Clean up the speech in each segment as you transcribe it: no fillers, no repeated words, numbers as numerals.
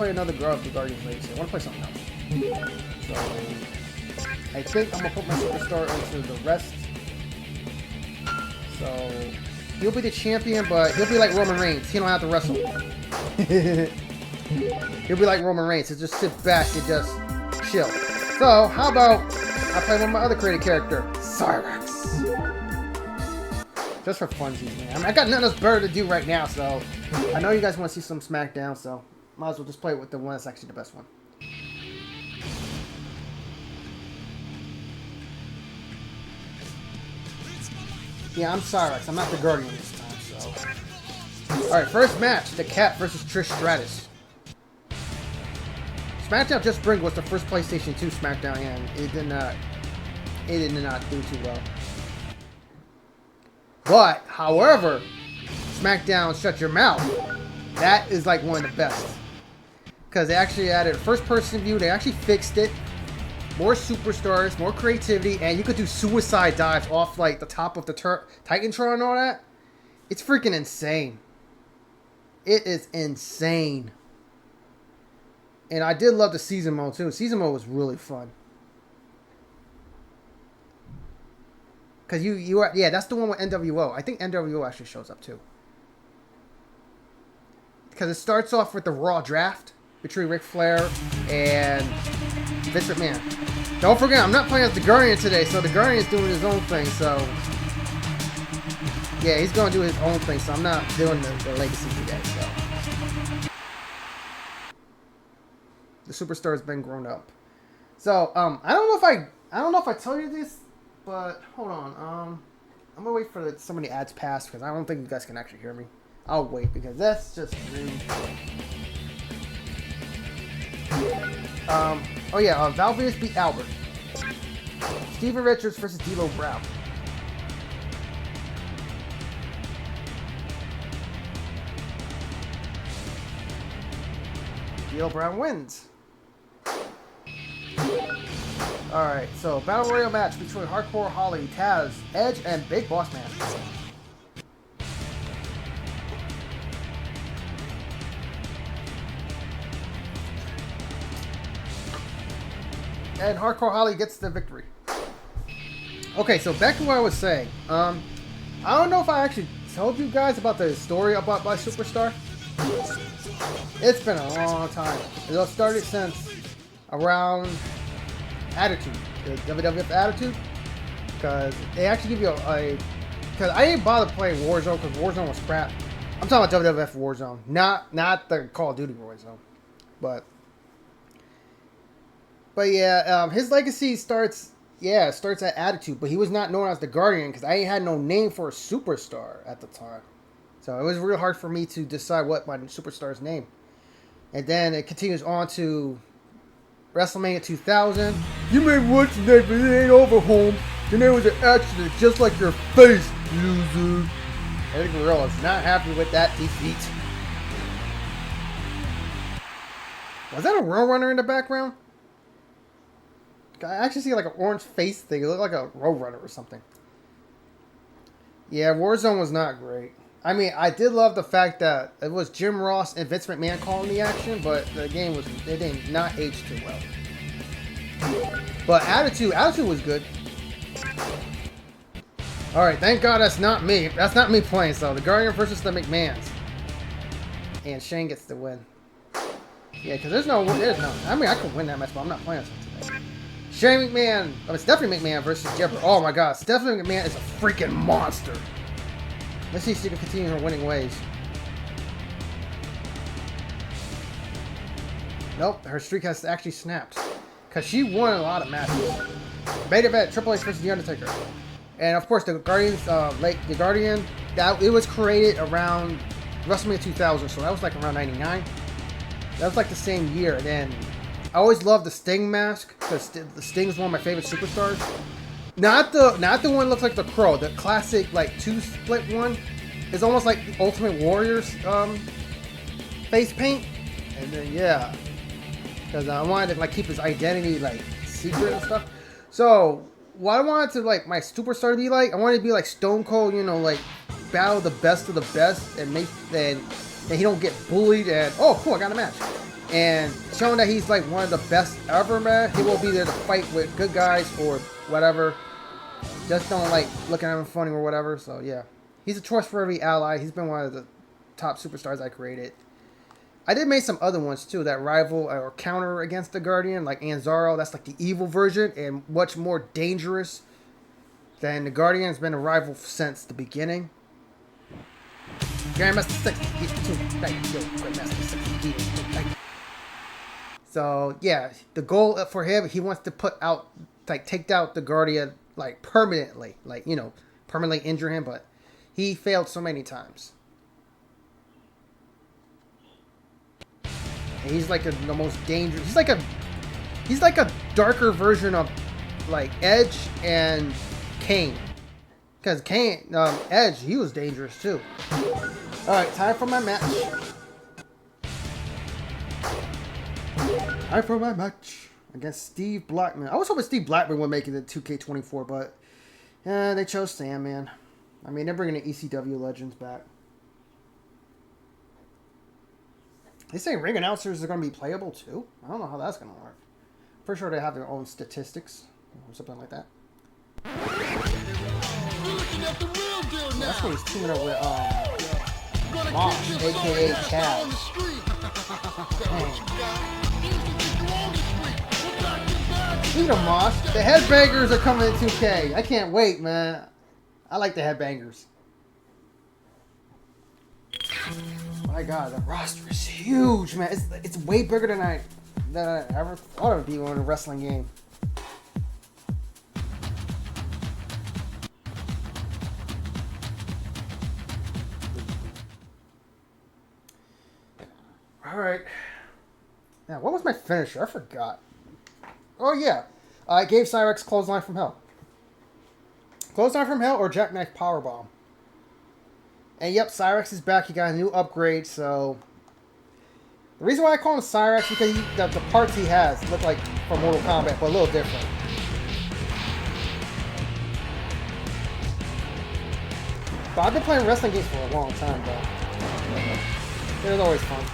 play another the Guardians Legacy. I want to play something else. So I think I'm gonna put my superstar into the rest. So he'll be the champion, but he'll be like Roman Reigns. He don't have to wrestle. He'll be like Roman Reigns. He'll just sit back and just chill. So how about I play one of my other creative character, Cyrax. Just for funsies, man. I mean, I got nothing else better to do right now, so I know you guys want to see some Smackdown, so might as well just play with the one that's actually the best one. Yeah, I'm Cyrax. I'm not the Guardian this time, so. Alright, first match, the Cat versus Trish Stratus. Smackdown Just Spring was the first PlayStation 2 Smackdown, and it did not do too well. But, however, Smackdown Shut Your Mouth, that is like one of the best. Because they actually added a first-person view, they actually fixed it. More superstars, more creativity, and you could do suicide dives off like the top of the Titantron and all that. It's freaking insane. It is insane. And I did love the season mode too. Season mode was really fun. Cause yeah, that's the one with NWO. I think NWO actually shows up too. Because it starts off with the Raw draft between Ric Flair and Vince McMahon. Don't forget, I'm not playing as the Guardian today, so the Guardian's doing his own thing. So yeah, he's gonna do his own thing. So I'm not doing the legacy today. So the superstar has been grown up. So I don't know if I tell you this. But hold on, I'm gonna wait for some of the ads pass because I don't think you guys can actually hear me. I'll wait because that's just rude. Oh yeah, Valvius beat Albert. Steven Richards versus D'Lo Brown. D'Lo Brown wins. Alright, so Battle Royale match between Hardcore Holly, Taz, Edge, and Big Boss Man. And Hardcore Holly gets the victory. Okay, so back to what I was saying. I don't know if I actually told you guys about the story about my superstar. It's been a long time. It started since around Attitude, the WWF Attitude, because they actually give you because I didn't bother playing Warzone because Warzone was crap. I'm talking about WWF Warzone, not the Call of Duty Warzone, but yeah, his legacy starts at Attitude, but he was not known as the Guardian because I ain't had no name for a superstar at the time, so it was real hard for me to decide what my superstar's name, and then it continues on to WrestleMania 2000. You made what's your name, but it ain't over, home. Your name was an accident, just like your face, loser. Eddie Guerrero is not happy with that defeat. Was that a Roadrunner in the background? I actually see like an orange face thing. It looked like a Roadrunner or something. Yeah, Warzone was not great. I mean, I did love the fact that it was Jim Ross and Vince McMahon calling the action, but the game did not age too well. But Attitude was good. Alright, thank God that's not me. That's not me playing, so the Guardian versus the McMahons. And Shane gets the win. Yeah, because there's no, I mean, I could win that match, but I'm not playing today. Shane McMahon, Stephanie McMahon versus Jebber. Oh my God, Stephanie McMahon is a freaking monster. Let's see if she can continue her winning ways. Nope, her streak has actually snapped. Because she won a lot of matches. Main event, Triple H versus The Undertaker. And of course, the Guardians, the Guardian, it was created around WrestleMania 2000, so that was like around 99. That was like the same year. And then I always loved the Sting mask, because the Sting is one of my favorite superstars. Not the one that looks like the Crow. The classic like 2-split one is almost like the Ultimate Warrior's face paint. And then yeah, because I wanted to like keep his identity like secret and stuff. So what I wanted to like my superstar to be like, I wanted to be like Stone Cold, you know, like battle the best of the best and make then he don't get bullied and oh cool, I got a match. and showing that he's like one of the best ever, man. He will be there to fight with good guys or whatever. Just don't like looking at him funny or whatever. So yeah, he's a choice for every ally. He's been one of the top superstars I created. I did make some other ones too that rival or counter against the Guardian, like Anzaro. That's like the evil version and much more dangerous than the Guardian. Has been a rival since the beginning. Grandmaster 60 thank you. Grandmaster 60 thank you. So yeah, the goal for him, he wants to put out, like, take out the Guardian like permanently, like, you know, permanently injure him, but he failed so many times. And he's like the most dangerous. He's like a darker version of like Edge and Kane. Because Kane, Edge, he was dangerous too. Alright, time for my match. Time for my match against Steve Blackman. I was hoping Steve Blackman would make it to 2K24, but they chose Sandman. I mean, they're bringing the ECW legends back. They say ring announcers are going to be playable too. I don't know how that's going to work. Pretty sure they have their own statistics or something like that. That's when he's teaming up with Mosh, aka Chaz. Speaking of Mosh, the Headbangers are coming to 2K. I can't wait, man. I like the Headbangers. My God, the roster is huge, man. It's way bigger than I ever thought it would be in a wrestling game. All right. Now, what was my finisher? I forgot. Oh yeah, I gave Cyrex Clothesline from Hell. Clothesline from Hell or Jackknife Powerbomb. And yep, Cyrex is back. He got a new upgrade, so... The reason why I call him Cyrex is because the parts he has look like from Mortal Kombat, but a little different. But I've been playing wrestling games for a long time, though. It was always fun.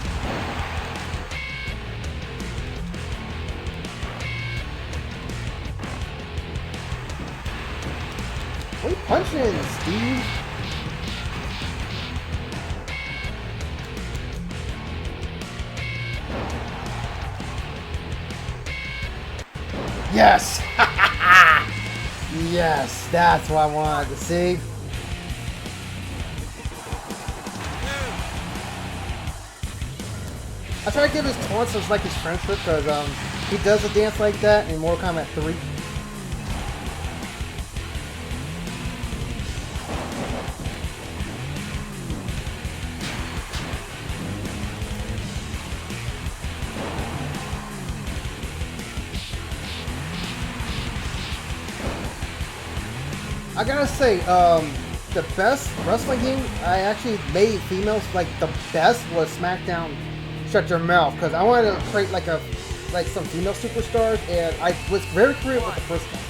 What are you punching, Steve? Yes! Yes, that's what I wanted to see. I try to give his taunts as like his friendship because he does a dance like that in Mortal Kombat 3. I gotta say, the best wrestling game I actually made females like the best was Smackdown. Shut Your Mouth, because I wanted to create like some female superstars, and I was very creative with the first one.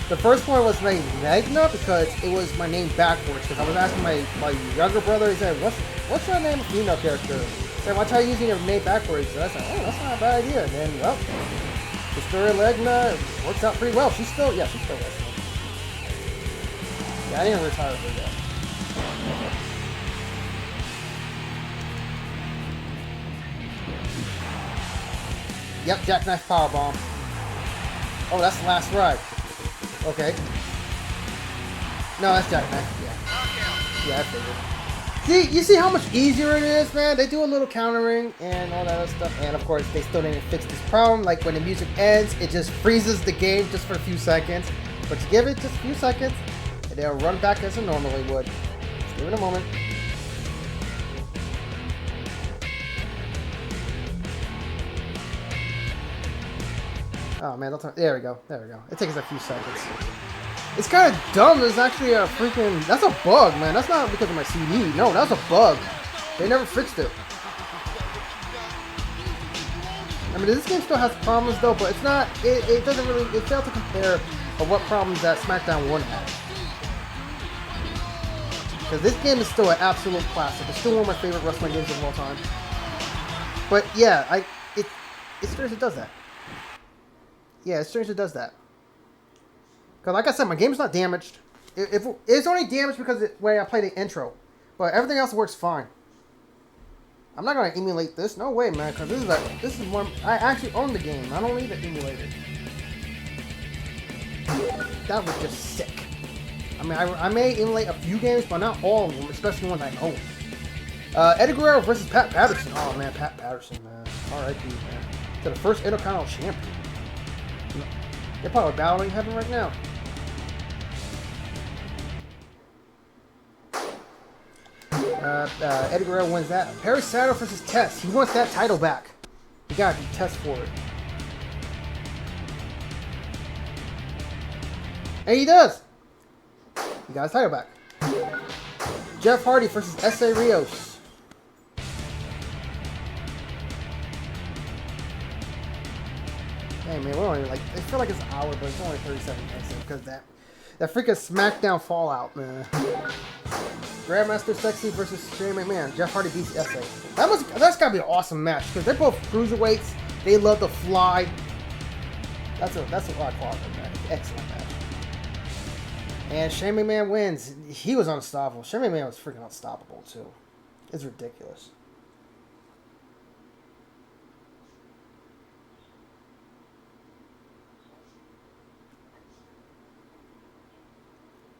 The first one was named Magna because it was my name backwards. Because I was asking my younger brother, he said, "What's your name, female character?" I said, "Well, I try using your name backwards." And I said, "Oh, that's not a bad idea." And then, well, Victoria Legna works out pretty well. She's still wrestling. Yeah, I didn't retire her yet. Yep, Jackknife Powerbomb. Oh, that's the last ride. Okay. No, that's Jackknife. Yeah. Yeah, I figured. See, you see how much easier it is, man? They do a little countering and all that other stuff. And, of course, they still didn't fix this problem. Like, when the music ends, it just freezes the game just for a few seconds. But you give it just a few seconds, and they'll run back as it normally would. Just give it a moment. Oh man, there we go. There we go. It takes a few seconds. It's kind of dumb. There's actually a freaking... That's a bug, man. That's not because of my CD. No, that's a bug. They never fixed it. I mean, this game still has problems though, but it's not... It doesn't really... It failed to compare of what problems that Smackdown 1 had. Because this game is still an absolute classic. It's still one of my favorite wrestling games of all time. But yeah, It's strange it does that. Yeah, it's strange it does that. Because like I said, my game's not damaged. If it's only damaged because the way I play the intro. But everything else works fine. I'm not going to emulate this. No way, man. Because this is more... I actually own the game. I don't need to emulate it. That was just sick. I mean, I may emulate a few games, but not all of them. Especially ones I own. Eddie Guerrero versus Pat Patterson. Oh, man. Pat Patterson, man. R.I.P., man. To the first Intercontinental Champion. They're probably battling heaven right now. Eddie Guerrero wins that. Perry Saturn versus Test. He wants that title back. You gotta be Test for it. And he does. He got his title back. Jeff Hardy versus S.A. Rios. Hey man, we're only like, I feel like it's an hour, but it's only 37 minutes because that freaking Smackdown fallout, man. Grandmaster Sexy versus Shane McMahon. Jeff Hardy beats S.A. That's gotta be an awesome match because they're both cruiserweights. They love to fly. That's what I call it, man. Excellent match. And Shane McMahon wins. He was unstoppable. Shane McMahon was freaking unstoppable too. It's ridiculous.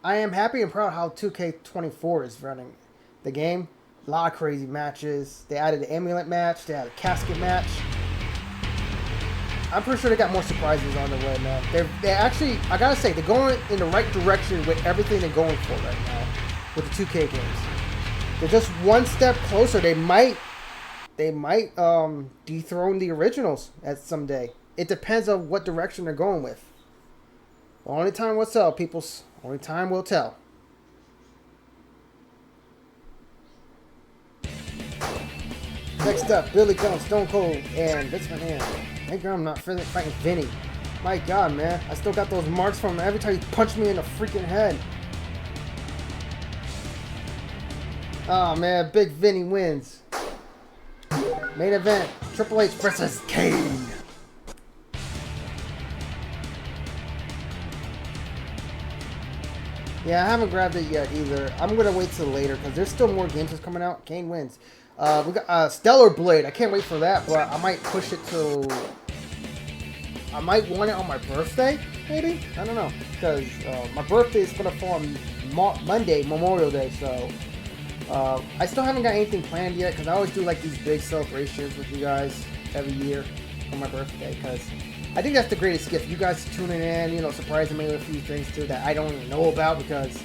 I am happy and proud how 2K24 is running the game. A lot of crazy matches. They added an amulet match. They added a casket match. I'm pretty sure they got more surprises on the way, man. They actually, I gotta say, they're going in the right direction with everything they're going for right now with the 2K games. They're just one step closer. They might dethrone the originals at someday. It depends on what direction they're going with. Only time will tell, peoples. Only time will tell. Next up, Billy Gunn, Stone Cold, and Vince McMahon. Thank God I'm not fighting Vinny. My God, man. I still got those marks from every time he punched me in the freaking head. Oh, man. Big Vinny wins. Main event, Triple H versus Kane. Yeah, I haven't grabbed it yet either. I'm going to wait till later because there's still more games that's coming out. Kane wins. We got Stellar Blade. I can't wait for that, but I might push it to... I might want it on my birthday, maybe? I don't know. Because my birthday is going to fall on Monday, Memorial Day, so... I still haven't got anything planned yet because I always do like these big celebrations with you guys every year for my birthday because... I think that's the greatest gift. You guys tuning in, you know, surprising me with a few things too that I don't even know about because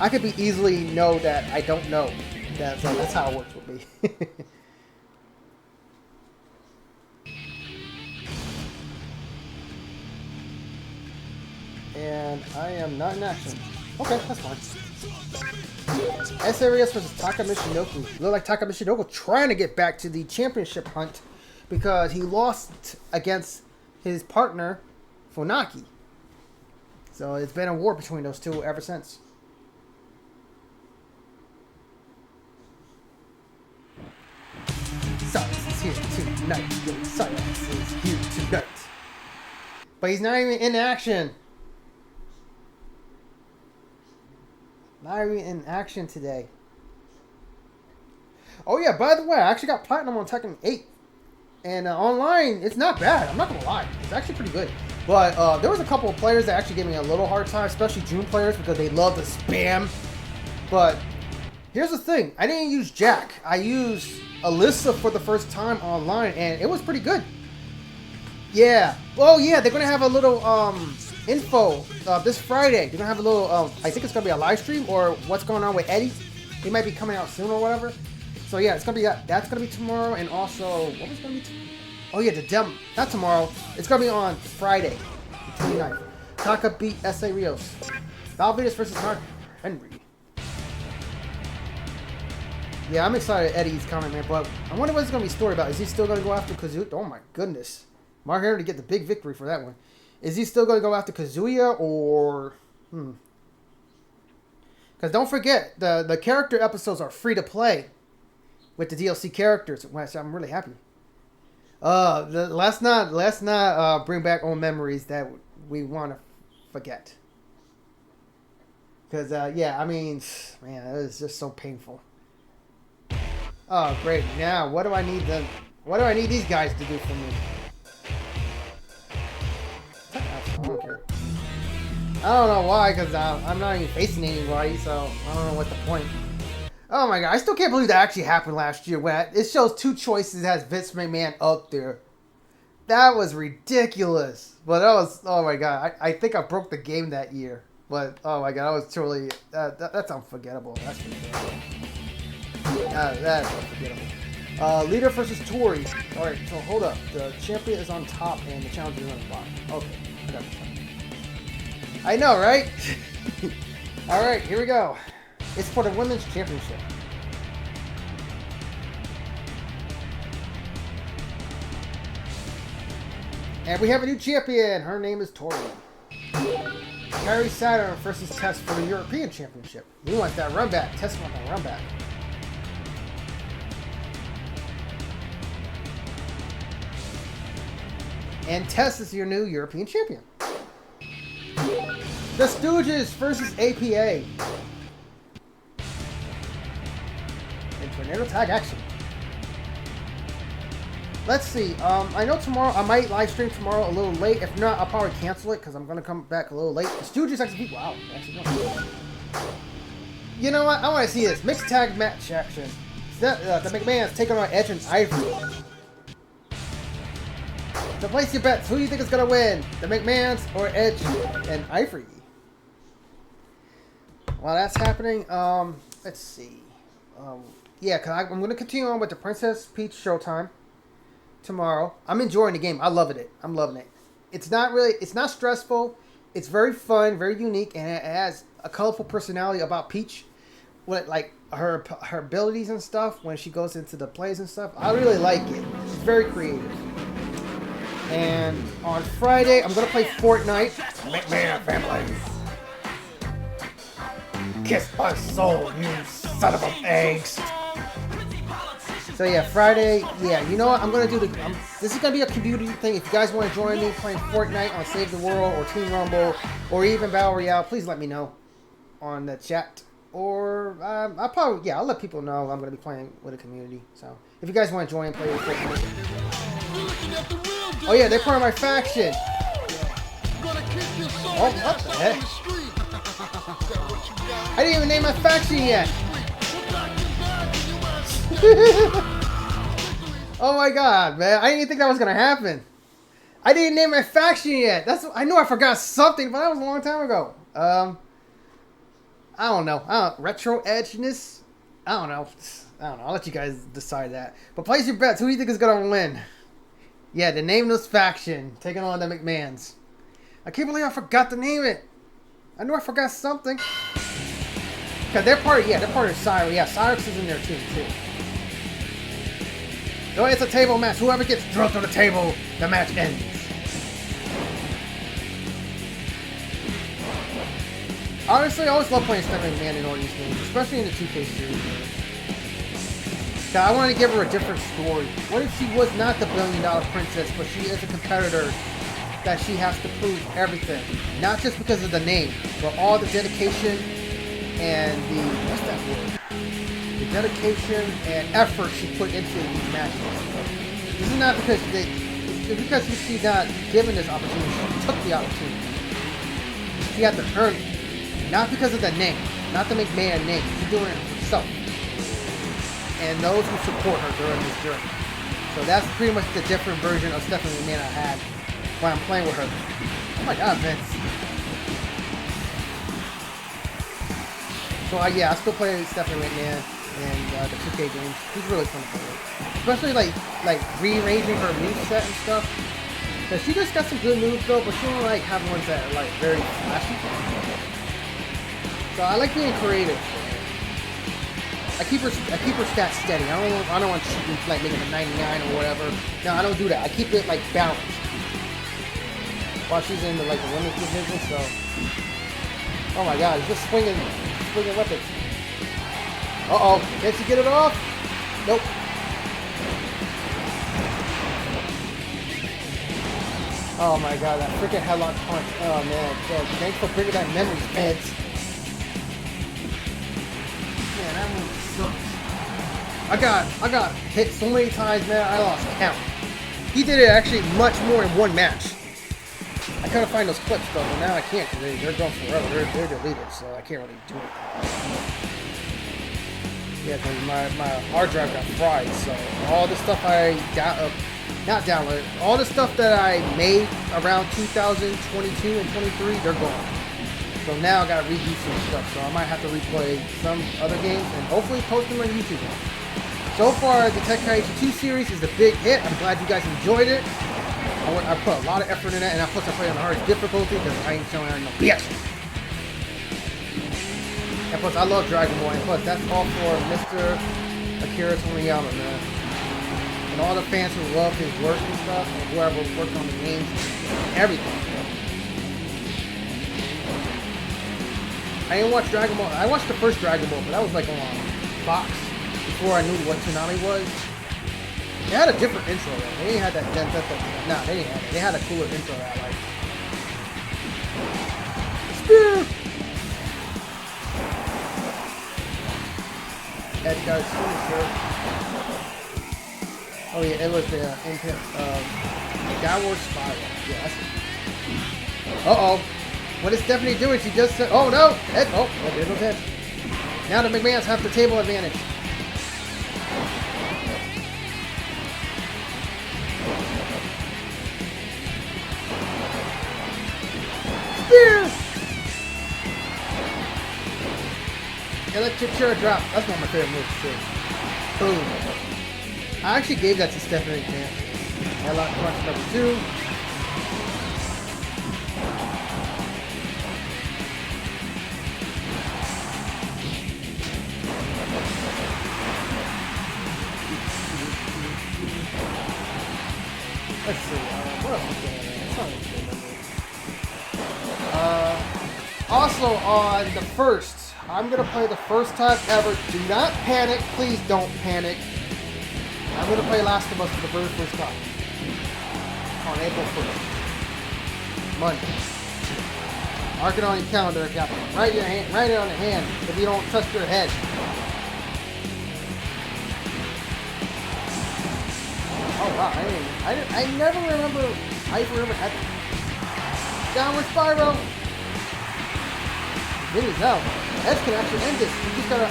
I could be easily know that I don't know. That's how it works with me. And I am not in action. Okay, that's fine. S-Arias versus Taka Michinoku. Look like Taka Michinoku trying to get back to the championship hunt because he lost against his partner, Funaki. So it's been a war between those two ever since. Cyrus is here tonight. Yo, Cyrus is here tonight. But he's not even in action. Not even in action today. Oh yeah, by the way, I actually got Platinum on Tekken 8. And online, it's not bad. I'm not going to lie. It's actually pretty good. But there was a couple of players that actually gave me a little hard time, especially June players, because they love to spam. But here's the thing. I didn't use Jack. I used Alyssa for the first time online, and it was pretty good. Yeah. Oh, yeah. They're going to have a little info this Friday. They're going to have a little, I think it's going to be a live stream or what's going on with Eddie. He might be coming out soon or whatever. So yeah, it's gonna be that's gonna be tomorrow, and also what was gonna be? Oh yeah, the demo. Not tomorrow. It's gonna be on Friday, the 29th. Taka beat S.A. Rios. Valvidas versus Mark Henry. Yeah, I'm excited. Eddie's coming, man. But I wonder what it's gonna be story about. Is he still gonna go after Kazuya? Oh my goodness, Mark Henry to get the big victory for that one. Is he still gonna go after Kazuya or? Because don't forget the character episodes are free to play. With the DLC characters, which I'm really happy. Let's not bring back old memories that we want to forget. Because yeah, I mean, man, it was just so painful. Oh great! Now what do I need them? What do I need these guys to do for me? I don't care. I don't know why, because I'm not even facing anybody, so I don't know what the point. Oh my god, I still can't believe that actually happened last year. When it shows two choices as Vince McMahon up there. That was ridiculous. But that was, oh my god, I think I broke the game that year. But oh my god, that was truly, that's unforgettable. That's forgettable. That's unforgettable. Leader versus Tori. Alright, so hold up. The champion is on top and the challenger is on the bottom. Okay, I got this. I know, right? Alright, here we go. It's for the women's championship. And we have a new champion. Her name is Tori. Carrie Saturn versus Tess for the European Championship. He wants that run back. Tess wants that run back. And Tess is your new European champion. The Stooges versus APA. In tornado tag action. Let's see. I know tomorrow I might live stream tomorrow a little late. If not, I'll probably cancel it because I'm gonna come back a little late. The Stooges actually. Wow, actually. You know what? I want to see this mixed tag match action. The McMahon's taking on Edge and Ivory. So place your bets. Who do you think is gonna win? The McMahons or Edge and Ivory? While that's happening, let's see. Yeah, because I'm going to continue on with the Princess Peach Showtime tomorrow. I'm enjoying the game. I'm loving it. It's not stressful. It's very fun, very unique, and it has a colorful personality about Peach. What, like her abilities and stuff when she goes into the plays and stuff. I really like it. It's very creative. And on Friday, I'm going to play Fortnite. McMahon family. Kiss my soul, you son of a eggs. So yeah, Friday, yeah, you know what, I'm going to do this is going to be a community thing. If you guys want to join me playing Fortnite on Save the World or Team Rumble or even Battle Royale, please let me know on the chat. Or I'll let people know I'm going to be playing with a community. So if you guys want to join and play with Fortnite. Oh yeah, they're part of my faction. Oh, what the heck? I didn't even name my faction yet. Oh my god, man. I didn't even think that was going to happen. I didn't name my faction yet. I knew I forgot something, but that was a long time ago. I don't know. Retro edginess? I don't know. I'll let you guys decide that. But place your bets. Who do you think is going to win? Yeah, the nameless faction taking on the McMahons. I can't believe I forgot to name it. I knew I forgot something. Cause they're part of Cyrix. Yeah, Cyrix is in their team too. So it's a table match. Whoever gets drunk on the table, the match ends. Honestly, I always love playing Stephanie McMahon in all these games, especially in the 2K series. I wanted to give her a different story. What if she was not the billion-dollar princess, but she is a competitor that she has to prove everything? Not just because of the name, but all the dedication and what's that word? The dedication and effort she put into these matches. This is not because it's because she's not given this opportunity. She took the opportunity. She had to earn it. Not because of the name, not the McMahon name. She's doing it herself. And those who support her during this journey. So that's pretty much the different version of Stephanie McMahon I had when I'm playing with her. Oh my god, Vince. So yeah, I still play Stephanie McMahon in the 2K games. She's really fun to play with. Especially like rearranging her move set and stuff. Cause she just got some good moves though, but she don't like have ones that are like very flashy. So I like being creative. I keep her stats steady. I don't want to like making a 99 or whatever. No, I don't do that. I keep it like balanced. While she's in the women's division, so. Oh my god, he's just swinging weapons. Uh-oh. Can she get it off? Nope. Oh my god, that freaking headlock punch. Oh man, yeah, thanks for bringing back memories, Vince. Man, that move sucks. I got hit so many times, man. I lost count. He did it actually much more in one match. I couldn't find those clips though, but now I can't because they're gone forever. They're deleted, so I can't really do it. Yeah, because my hard drive got fried, so all the stuff not downloaded, all the stuff that I made around 2022 and 23, they're gone. So now I gotta redo some stuff, so I might have to replay some other games and hopefully post them on YouTube. So far, the Tekken 2 series is a big hit. I'm glad you guys enjoyed it. I put a lot of effort in it, and plus I play on the hardest difficulty because I ain't showing out no BS. And plus, I love Dragon Ball, and plus, that's all for Mr. Akira Toriyama, man. And all the fans who love his work and stuff, and whoever worked on the games, everything. I didn't watch Dragon Ball. I watched the first Dragon Ball, but that was like on Fox before I knew what Toonami was. They had a different intro though. They didn't have that. Nah, they didn't have it. They had a cooler intro that I liked. Spear! Edge got his finisher. Oh yeah, it was the downward spiral. Yeah, that's it. Uh-oh. What is Stephanie doing? She just said, oh no! Ed, oh, there goes Ed. Now the McMahons have the table advantage. Spear! Electric chair drop. That's one of my favorite moves too. Boom. I actually gave that to Stephanie Camp. Headlock punch number 2. Let's see, what else is going on? Also on the 1st, I'm going to play the first time ever. Do not panic. Please don't panic. I'm going to play Last of Us for the very first time. On April 1st. Monday. Mark it on your calendar, Captain. Write it on the hand if you don't touch your head. Oh wow, I never remember, I remember had downward spiral. Vinny's out. Edge can actually end this. He just gotta,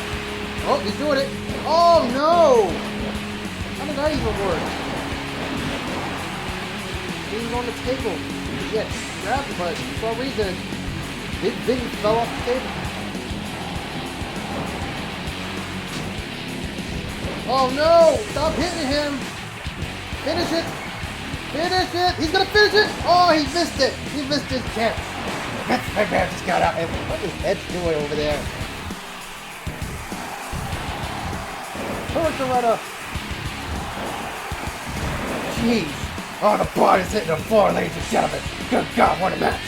oh, he's doing it. Oh no! How did that even work? He was on the table. Yeah, grabbed it, but for some reason, Big Vinny fell off the table. Oh no! Stop hitting him! Finish it! Finish it! He's gonna finish it! Oh, he missed it! He missed his chance. Vince McMahon just got out. And what is Edge doing over there? Hurricane Runner! Jeez! Oh, the body's hitting the floor, ladies and gentlemen. Good God, what a match!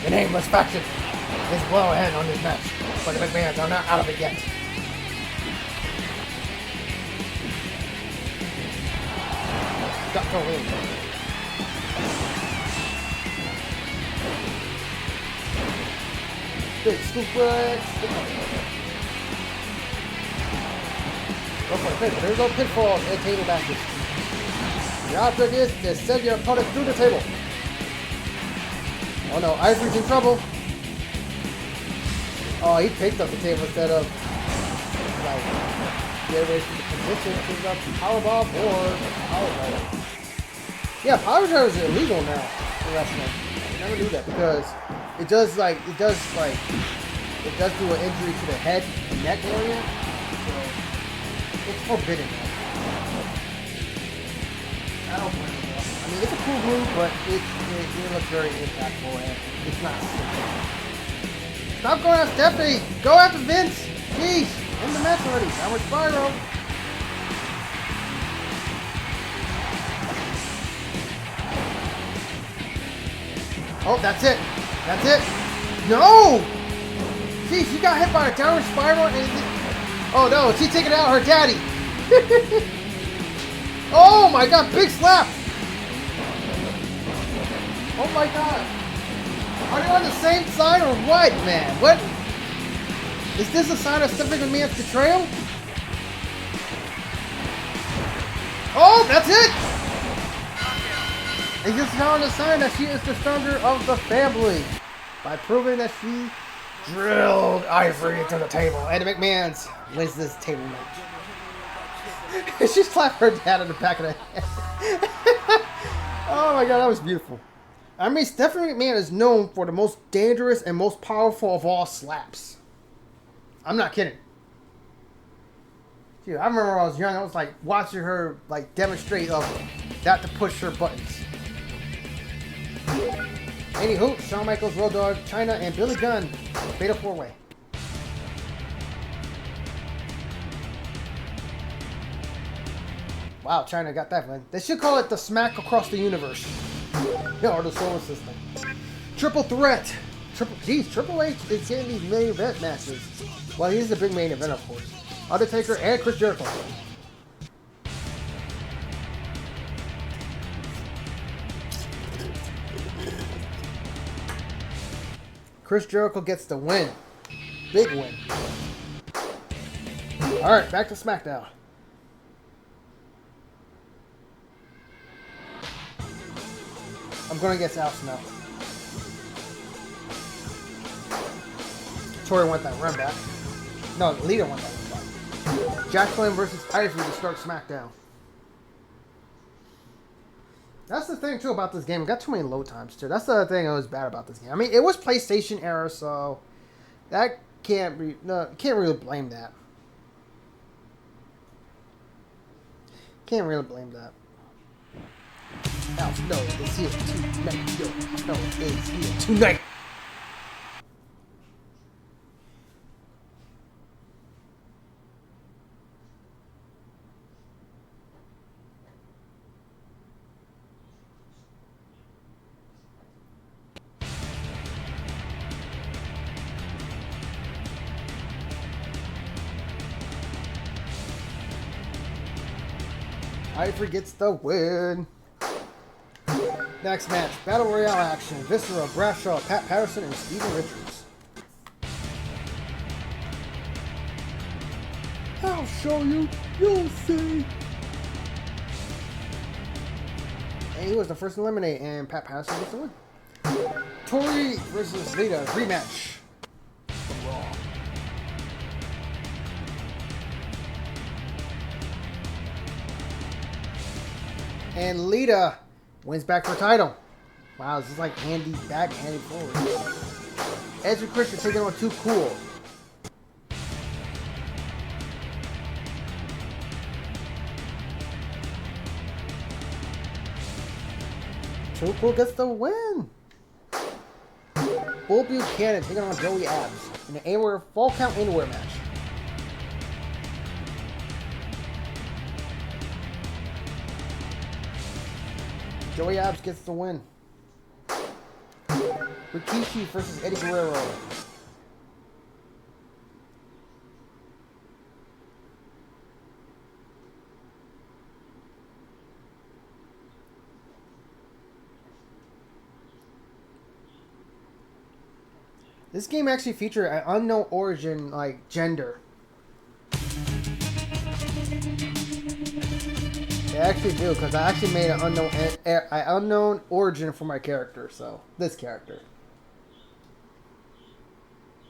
The Nameless Faction is well ahead on this match, but the McMahons are not out of it yet. Got to win. Big suplex. Go for the pin. There's no pitfall and table matches. The object is to send your opponent through the table. Oh no, Ivory's in trouble. Oh, he picked up the table instead of like get away from the position to the powerbomb or powerbomb. Yeah, power drive is illegal now in wrestling. I never knew that because it does do an injury to the head and neck area. So it's forbidden now. I don't blame it. I mean, it's a cool move, but it looks very impactful and it's not simple. Stop going after Stephanie! Go after Vince! Jeez! End the match already. Downward spiral. Oh, that's it. That's it. No! See, she got hit by a downward spiral and oh no, she's taking out her daddy. Oh my god, big slap! Oh my god. Are they on the same side or what, man? What? Is this a sign of Stephanie McMahon's betrayal? Oh, that's it! It's just showing a sign that she is the stronger of the family by proving that she drilled Ivory into the table. And the McMahons wins this table match. She slapped her dad in the back of the head. Oh my god, that was beautiful. I mean, Stephanie McMahon is known for the most dangerous and most powerful of all slaps. I'm not kidding. Dude, I remember when I was young, I was like watching her like demonstrate that to push her buttons. Anywho, Shawn Michaels, Road Dogg, Chyna, and Billy Gunn, Fatal 4-Way. Wow, Chyna got that one. They should call it the Smack Across the Universe. Or the Solar System. Triple Threat. Triple H is getting these main event matches. Well, he's the big main event, of course. Undertaker and Chris Jericho. Chris Jericho gets the win. Big win. Alright, back to Smackdown. I'm going to guess Alice now. Tori won that run back. No, Lita won that run back. Jacqueline versus Ivory to start SmackDown. That's the thing, too, about this game. It got too many load times, too. That's the other thing that was bad about this game. I mean, it was PlayStation era, so that can't really blame that. Can't really blame that. Al Snow is here tonight. Yo, Al Snow is here tonight. Ivory gets the win. Next match, Battle Royale action. Viscera, Bradshaw, Pat Patterson, and Steven Richards. I'll show you. You'll see. And he was the first to eliminate, and Pat Patterson gets the win. Tori versus Lita rematch from Raw. And Lita wins back her title. Wow, this is like Andy back, Andy forward. Edge and Christian taking on Too Cool. Too Cool gets the win. Bull Buchanan taking on Joey Abs in an anywhere fall count anywhere match. Joey Abs gets the win. Rikishi versus Eddie Guerrero. This game actually featured an unknown origin, like gender. They actually do, because I actually made an unknown origin for my character. So this character,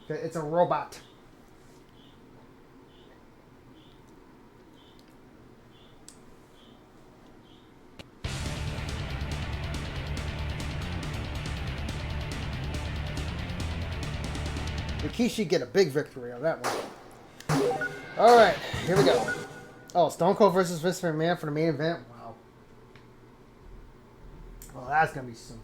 it's a robot. Rikishi get a big victory on that one. All right, here we go. Oh, Stone Cold versus Vince McMahon for the main event? Wow. Well, that's going to be something.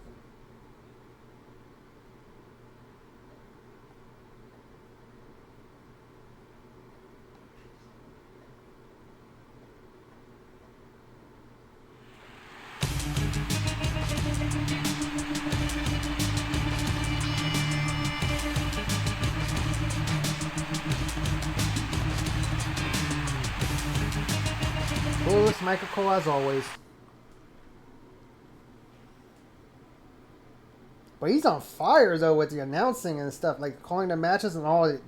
Lewis, Michael Cole as always. But he's on fire though with the announcing and stuff, like calling the matches and all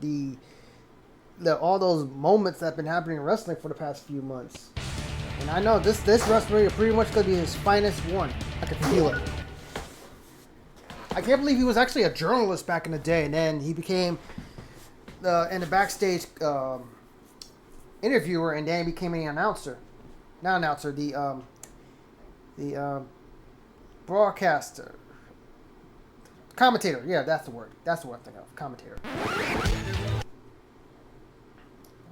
all those moments that have been happening in wrestling for the past few months. And I know this WrestleMania pretty much gonna be his finest one. I can feel it. I can't believe he was actually a journalist back in the day, and then he became in the backstage interviewer, and then he became an announcer. Not announcer, the broadcaster. Commentator, yeah, that's the word. That's the word I'm thinking of. Commentator.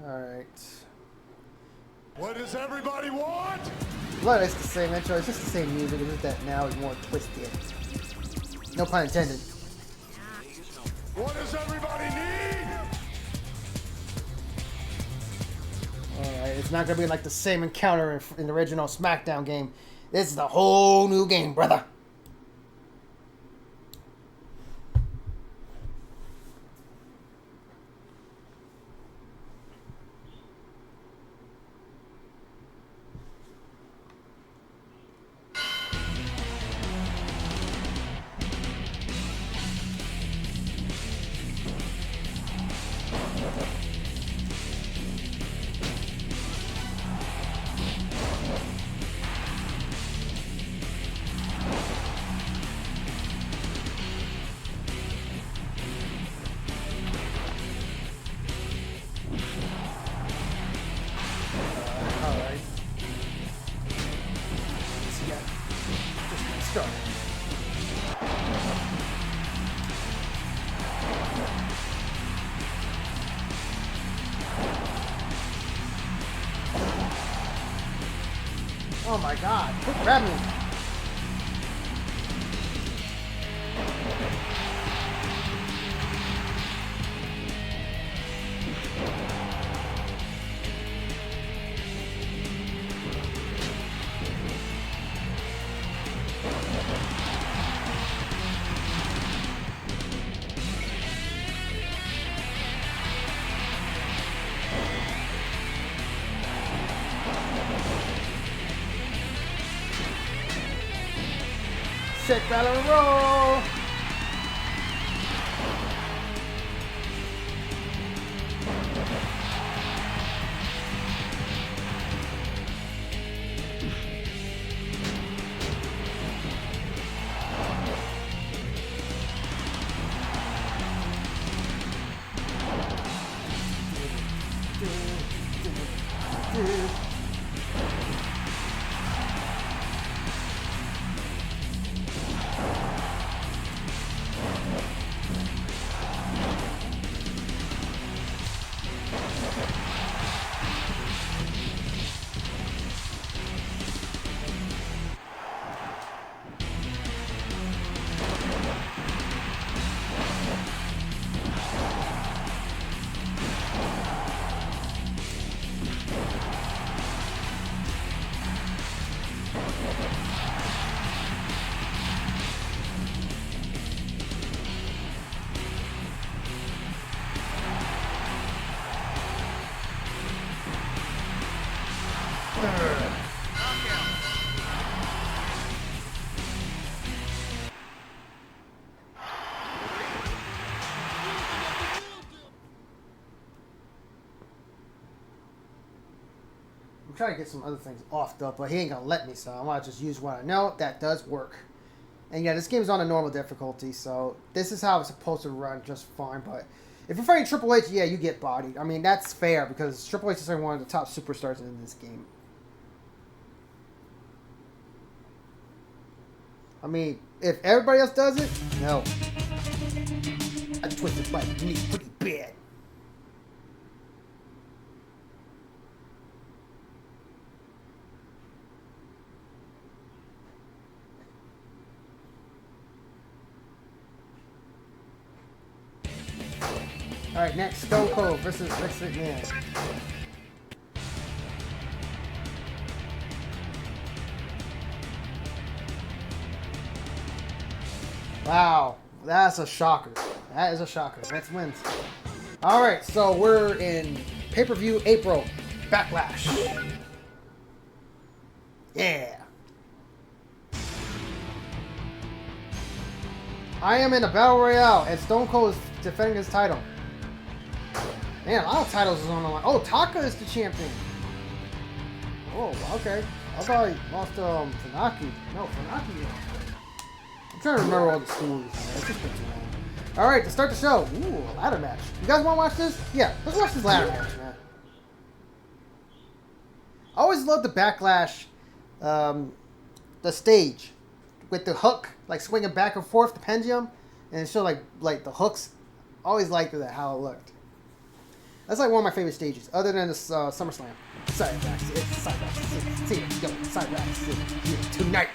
Alright. What does everybody want? Well, it's the same intro, it's just the same music, it's just that now it's more twisted. No pun intended. What does everybody need? Alright, it's not gonna be like the same encounter in the original Smackdown game. This is a whole new game, brother. Oh my god, quit grabbing me. Sick battle and roll. I'm trying to get some other things off though, but he ain't gonna let me, so I want to just use what I know. That does work. And yeah, this game's on a normal difficulty, so this is how it's supposed to run just fine. But if you're fighting Triple H, yeah, you get bodied. I mean, that's fair because Triple H is one of the top superstars in this game. I mean, if everybody else does it, no. I twisted my knee pretty bad. Alright, next, Stone Cold versus Vince McMahon. Wow, that's a shocker. That is a shocker. Vince wins. Alright, so we're in pay-per-view April. Backlash. Yeah. I am in a battle royale, and Stone Cold is defending his title. Man, a lot of titles is on the line. Oh, Taka is the champion. Oh, okay. I thought he lost to Funaki. No, Funaki lost. I'm trying to remember all the stories. It's just been too long. Alright, to start the show. Ooh, a ladder match. You guys want to watch this? Yeah, let's watch this ladder match, man. I always love the Backlash, the stage with the hook, like swinging back and forth, the pendulum, and it showed like the hooks. Always liked that, how it looked. That's like one of my favorite stages, other than this SummerSlam. Side back, side back, see it, go, side back, tonight.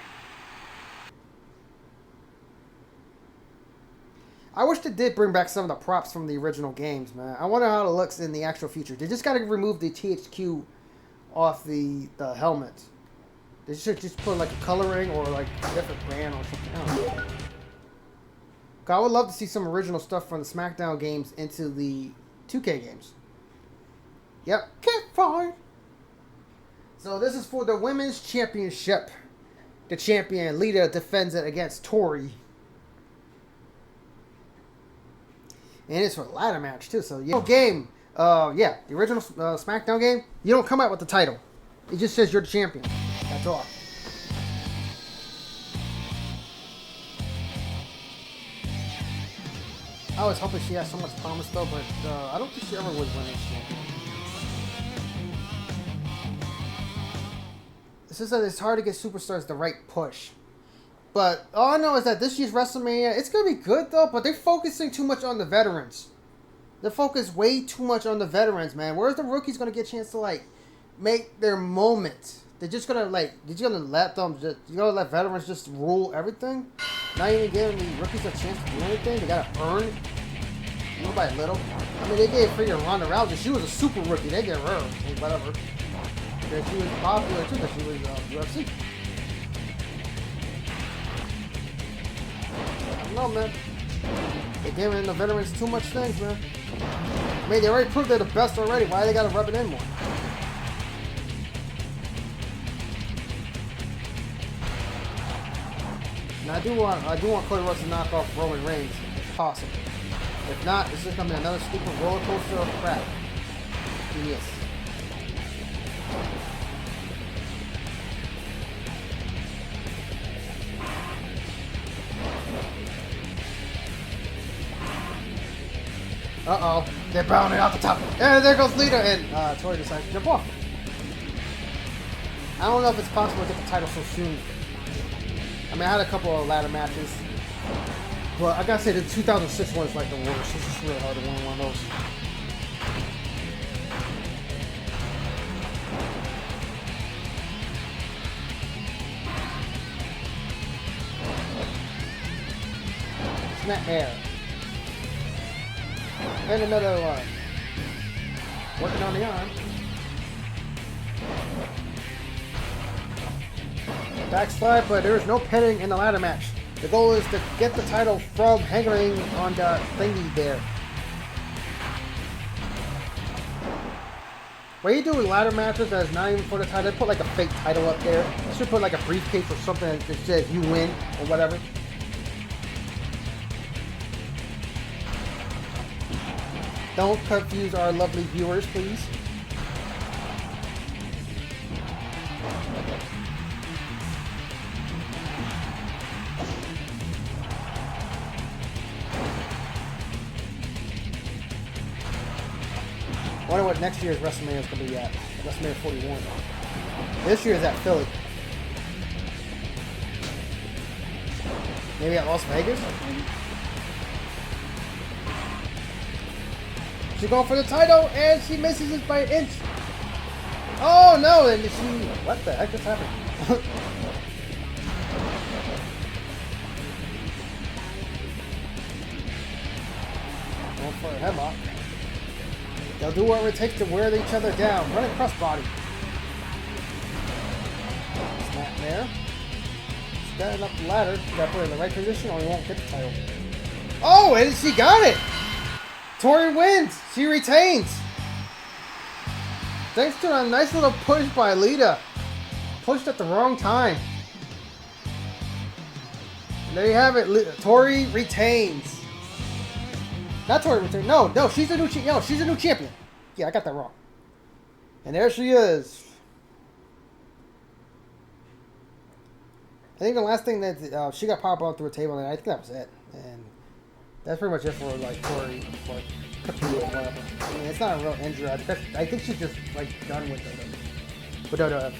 I wish they did bring back some of the props from the original games, man. I wonder how it looks in the actual future. They just got to remove the THQ off the helmet. They should just put like a coloring or like a different brand or something. I don't know. I would love to see some original stuff from the Smackdown games into the 2K games. Yep, get fired. So this is for the Women's Championship. The champion, Lita, defends it against Tori. And it's for a ladder match too, so yeah. Game, yeah, the original Smackdown game, you don't come out with the title. It just says you're the champion. That's all. I was hoping she had so much promise though, but I don't think she ever was winning champion. It says that it's hard to get superstars the right push. But all I know is that this year's WrestleMania, it's going to be good though, but they're focusing too much on the veterans. They focus way too much on the veterans, man. Where's the rookies going to get a chance to, like, make their moment? They're just going to, like, you're going to let them, you're going to let veterans just rule everything? Not even giving the rookies a chance to do anything? They got to earn it, little by little. I mean, they gave freaking Ronda Rousey, she was a super rookie. They gave her, whatever. Because she was popular too, because she was UFC. I don't know, man. They're giving the veterans too much things, man. I mean, they already proved they're the best already. Why they gotta rub it in more? And I do want Cody Rhodes to knock off Roman Reigns, if possible. If not, it's just gonna be another stupid roller coaster of crap. Yes. Uh-oh. They're bounding out the top. And there goes Lita, and Tori decides to jump off. I don't know if it's possible to get the title so soon. I mean, I had a couple of ladder matches. But I gotta say, the 2006 one is like the worst. It's just really hard to win one of those. Snap air. And another one. Working on the arm. Backslide, but there is no pinning in the ladder match. The goal is to get the title from hanging on the thingy there. When you do ladder matches that's not even for the title, they put like a fake title up there. They should put like a briefcase or something that says you win or whatever. Don't confuse our lovely viewers, please. I wonder what next year's WrestleMania is going to be at. WrestleMania 41. This year is at Philly. Maybe at Las Vegas? She's going for the title, and she misses it by an inch. Oh no! And she, what the heck just happened? Going for a headlock. They'll do whatever it takes to wear each other down. Running crossbody. Snap there. Standing up the ladder. You gotta put it in the right position, or you won't get the title. Oh, and she got it! Tori wins. She retains. Thanks to a nice little push by Lita. pushed at the wrong time. And there you have it. Tori retains. Not Tori retains. No, she's a new she's a new champion. Yeah, I got that wrong. And there she is. I think the last thing that she got popped up through a table, and I think that was it. And that's pretty much it for like Tori, or whatever. I mean, it's not a real injury. I think she's just like done with it. But no.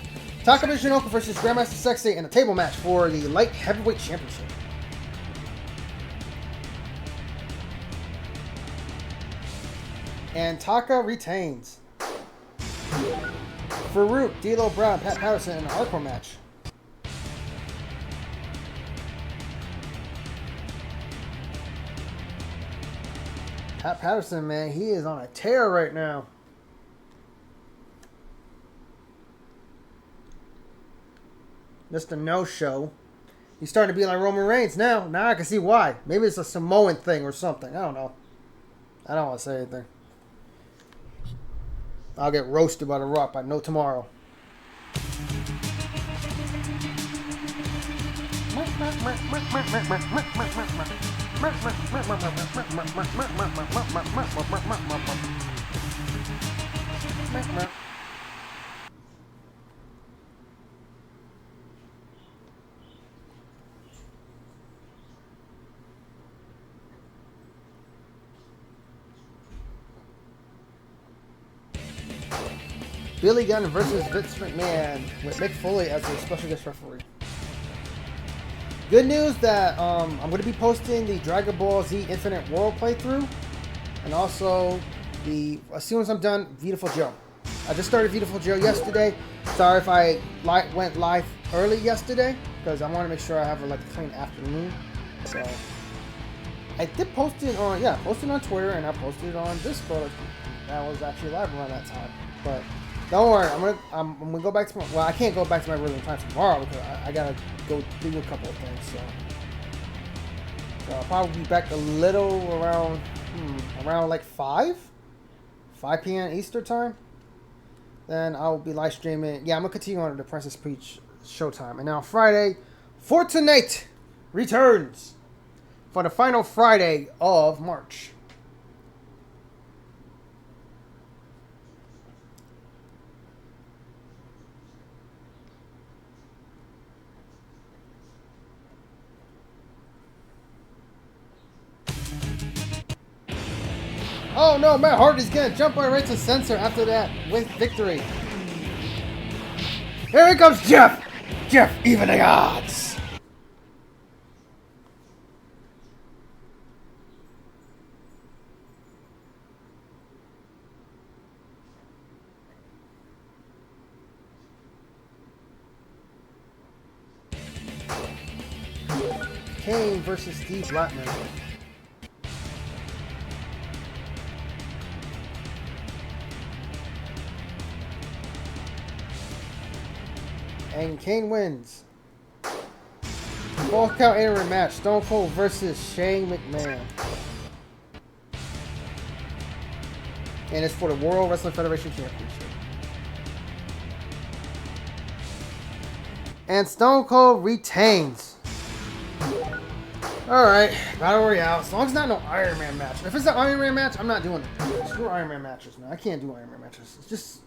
Taka Michinoku versus Grandmaster Sexay in a table match for the light heavyweight championship. And Taka retains. Farouk, D'Lo Brown, Pat Patterson in a hardcore match. Pat Patterson, man, he is on a tear right now. Mr. No-Show. He's starting to be like Roman Reigns now. Now I can see why. Maybe it's a Samoan thing or something. I don't know. I don't want to say anything. I'll get roasted by The Rock by no tomorrow. Billy Gunn versus Vince McMahon with Mick Foley as the special guest referee. Good news that I'm going to be posting the Dragon Ball Z Infinite World playthrough, and also as soon as I'm done, Beautiful Joe. I just started Beautiful Joe yesterday. Sorry if I went live early yesterday, because I want to make sure I have a clean afternoon. So I did post it on posted on Twitter, and I posted it on Discord. That was actually live around that time, but. Don't worry, I'm gonna go back to my. Well, I can't go back to my regular time tomorrow because I gotta go do a couple of things. So I'll probably be back a little around like 5 p.m. Eastern time. Then I'll be live streaming. Yeah, I'm gonna continue on the Princess Peach Showtime. And now Friday, Fortnite returns for the final Friday of March. Oh no, Matt Hardy's gonna jump right to censor after that with victory. Here comes Jeff! Jeff, even the odds! Kane versus Steve Blackman. And Kane wins. Full count entry match. Stone Cold versus Shane McMahon. And it's for the World Wrestling Federation Championship. And Stone Cold retains. Alright, Battle Royale. As long as it's not no Iron Man match. If it's an Iron Man match, I'm not doing it. Screw Iron Man matches, man. I can't do Iron Man matches. It's just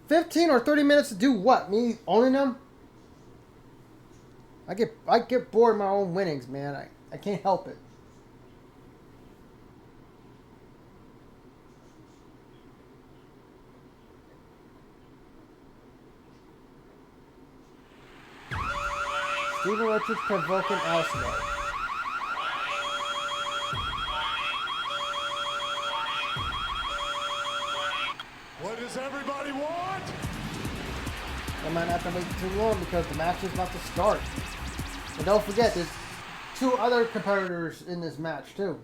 15 or 30 minutes to do what? Me owning them? I get bored of my own winnings, man. I can't help it. Steven Richards provoking Elsewhere. What does everybody want? I might not have to wait too long because the match is about to start. And don't forget, there's 2 other competitors in this match too.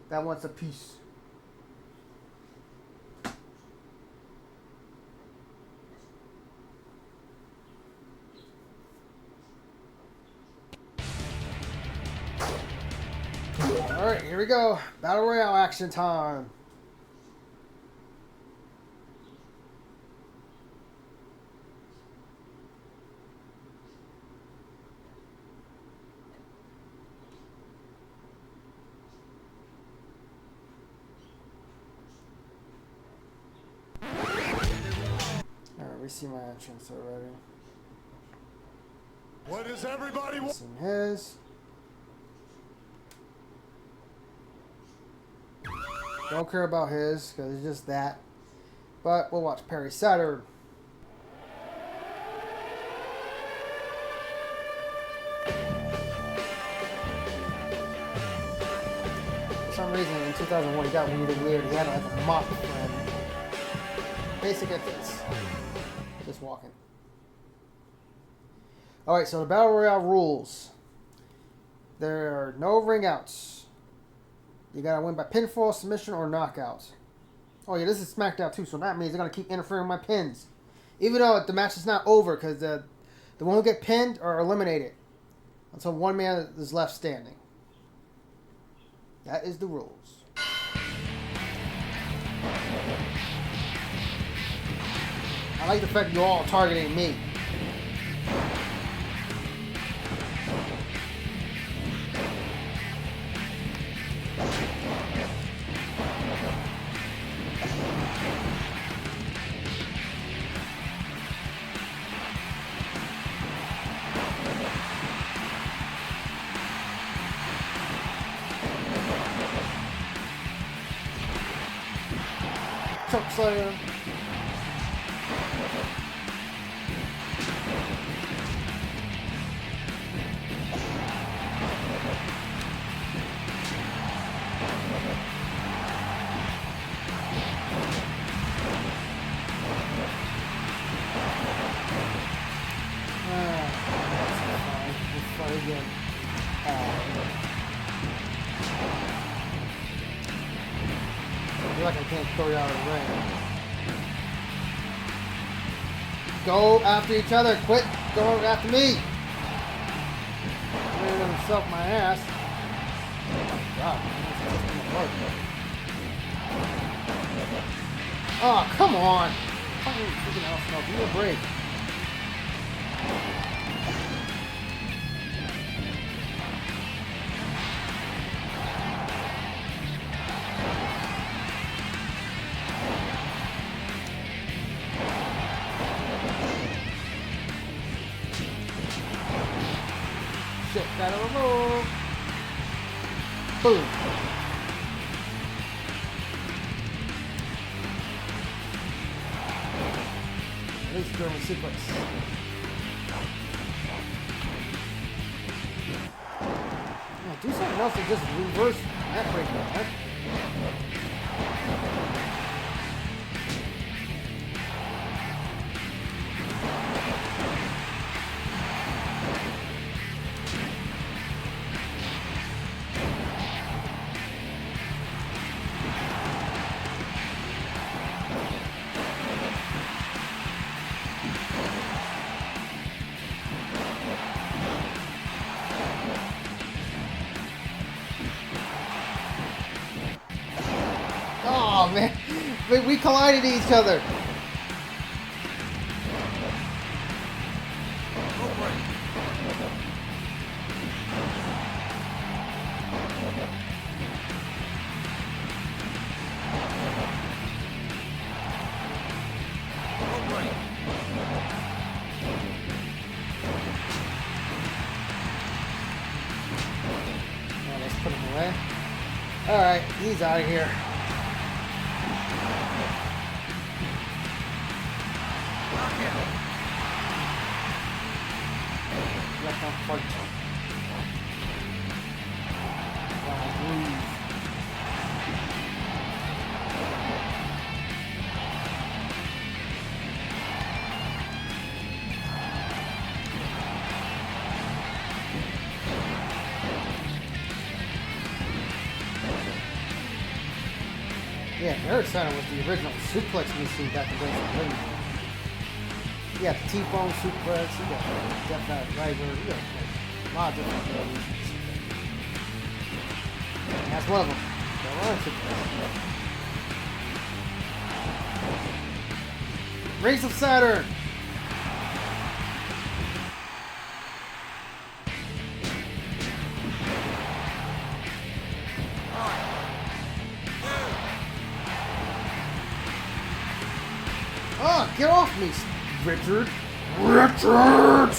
That wants a piece. Alright, here we go. Battle Royale action time. already see my entrance already. What does everybody want? Seen his. Don't care about his because it's just that. But we'll watch Perry Saturn. For some reason in 2001 he got really weird. He had like a mop friend. Basic entrance. Just walking. Alright, so the Battle Royale rules. There are no ring outs. You gotta win by pinfall, submission, or knockout. Oh yeah, this is Smackdown too, so that means they're gonna keep interfering with my pins. Even though the match is not over, because the one who get pinned are eliminated. Until one man is left standing. That is the rules. I like the fact you're all targeting me. Choke Slayer. Again. I feel like I can't throw you out of the ring. Go after each other. Quit going after me. Ran himself my ass. Oh, God. Oh, come on. Fucking freaking hell, Snow. Give me a break. Shit, gotta remove. Boom. At least German suplex. Yeah, do something else and just reverse that breakdown, right? Oh man, we collided each other. Oh, let's put him away. All right, he's out of here. Left on fight. Yeah, Eric Saturn was the original suplex machine back in the day. You got the T-bone suplex, you got the Death Knight Driver, you got a lot of different variations. And that's one of them. The Royal suplex. Race of Saturn! Oh, get off me, Richard. Richard!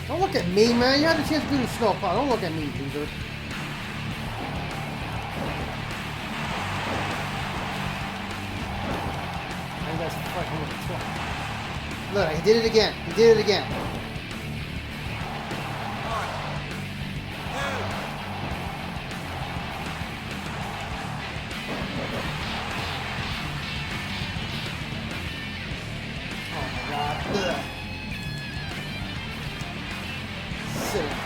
Don't look at me, man. You had the chance to do the snow plow. Don't look at me, loser. You guys fucking with the truck. Look, he did it again. He did it again. Oh my god. Ugh. Sit down.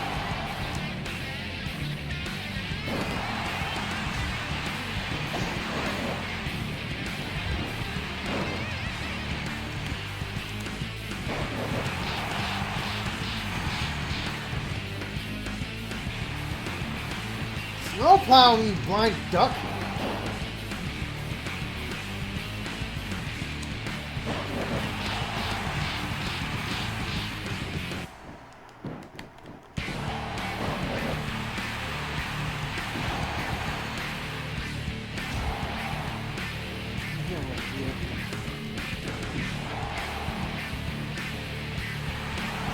Snowplow, you blind duck.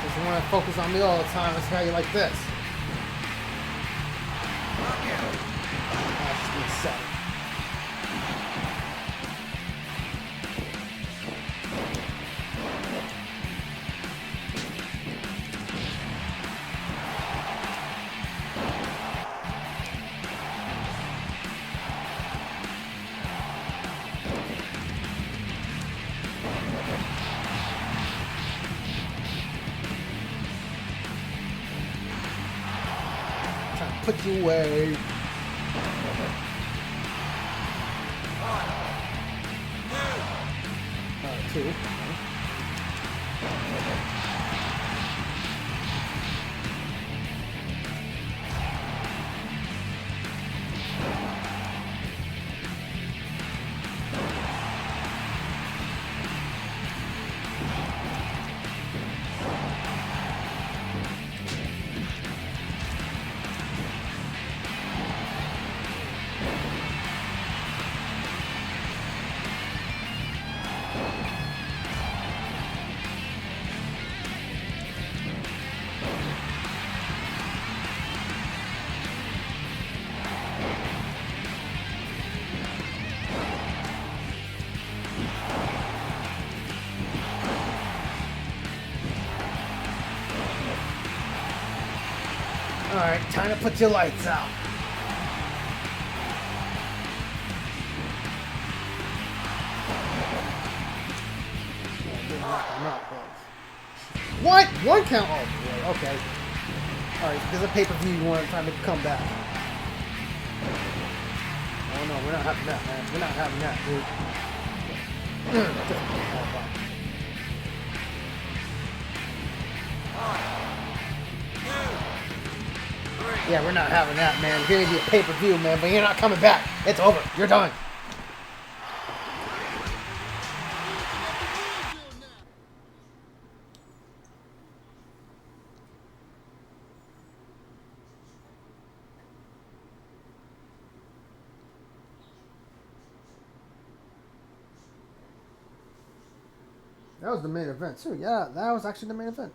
Just want to focus on me all the time. That's how you like this. Put you away. Two. Alright, time to put your lights out. What? One count? Oh, boy. Okay. Alright, because of pay-per-view, you want time to come back. Oh, no, we're not having that, man. We're not having that, dude. Yeah, we're not having that, man. Here's your pay-per-view, man, but you're not coming back. It's over. You're done. That was the main event, too. Yeah, that was actually the main event.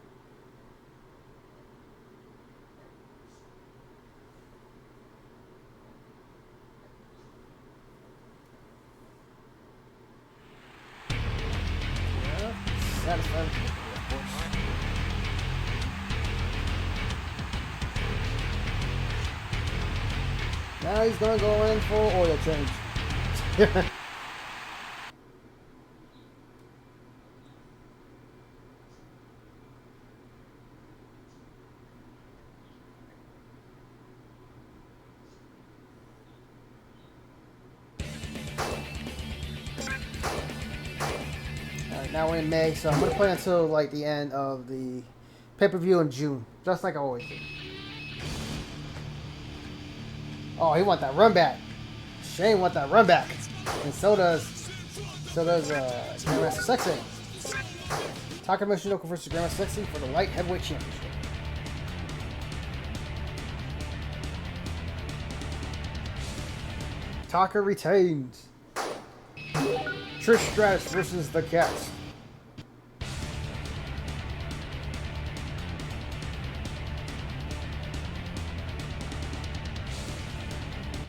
Satisfied, of course. Now he's gonna go in for oil change. Now we're in May, so I'm gonna play until like the end of the pay-per-view in June, just like I always do. Oh, he want that run back. Shane want that run back, and so does Grandmaster Sexy. Taka Michinoku versus Grandmaster Sexy for the light heavyweight championship. Taka retains. Trish Stratus versus the Cats.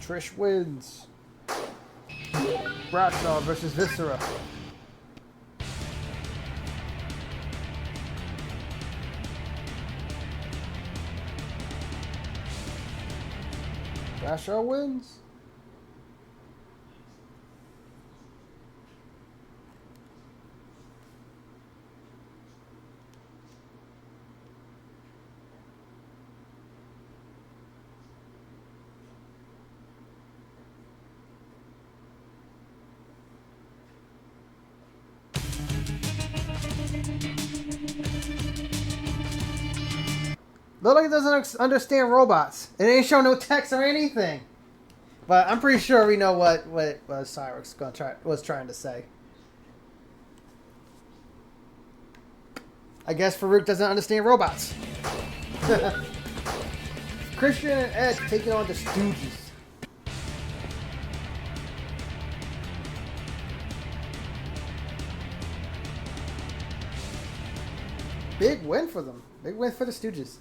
Trish wins. Bradshaw versus Viscera. Bradshaw wins. Look like it doesn't understand robots. It ain't showing no text or anything. But I'm pretty sure we know what Cyrus was trying to say. I guess Farouk doesn't understand robots. Christian and Ed taking on the Stooges. Big win for them. Big win for the Stooges.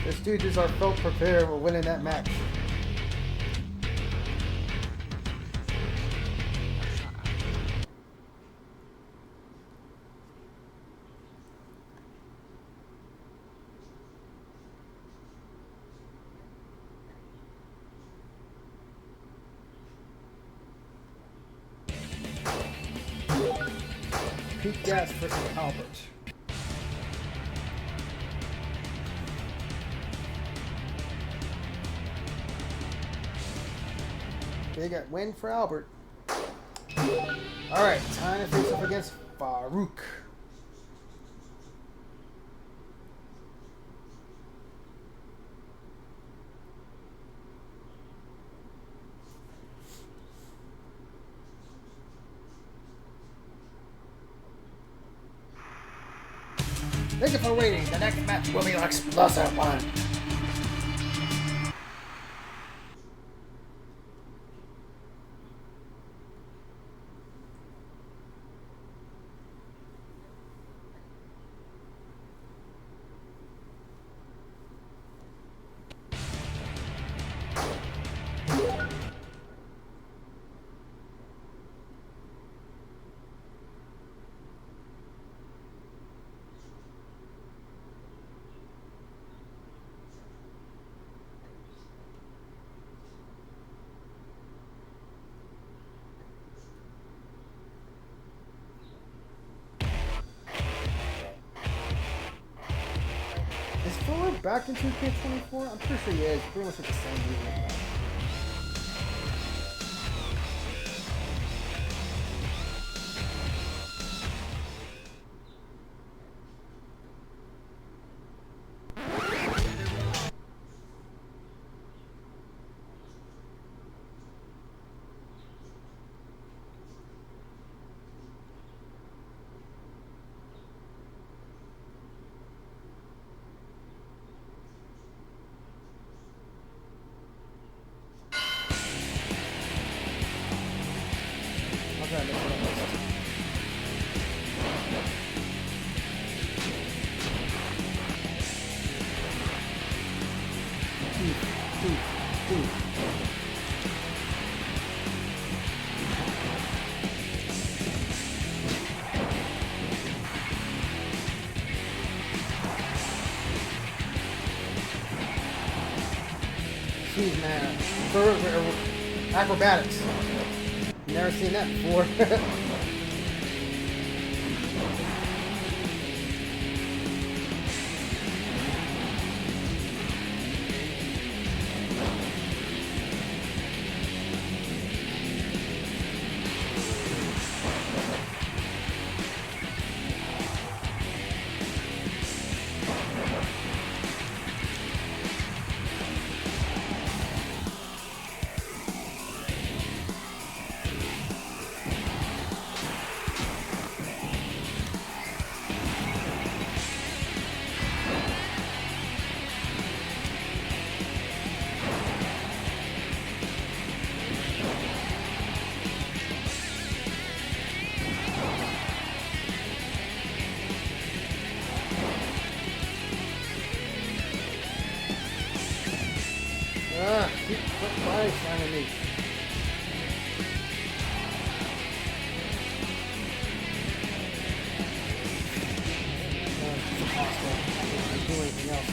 The Stooges are felt prepared for winning that match. Pete Gas versus Albert. Big win for Albert. Alright, time to face off against Farouk. Thank you for waiting. The next match will be an explosive one. Is Fuller back in 2K24? I'm pretty sure he is. Pretty much with the same unit. Jeez, man. Acrobatics. Never seen that before. Keep fire shining me. It's impossible. I can't do anything else.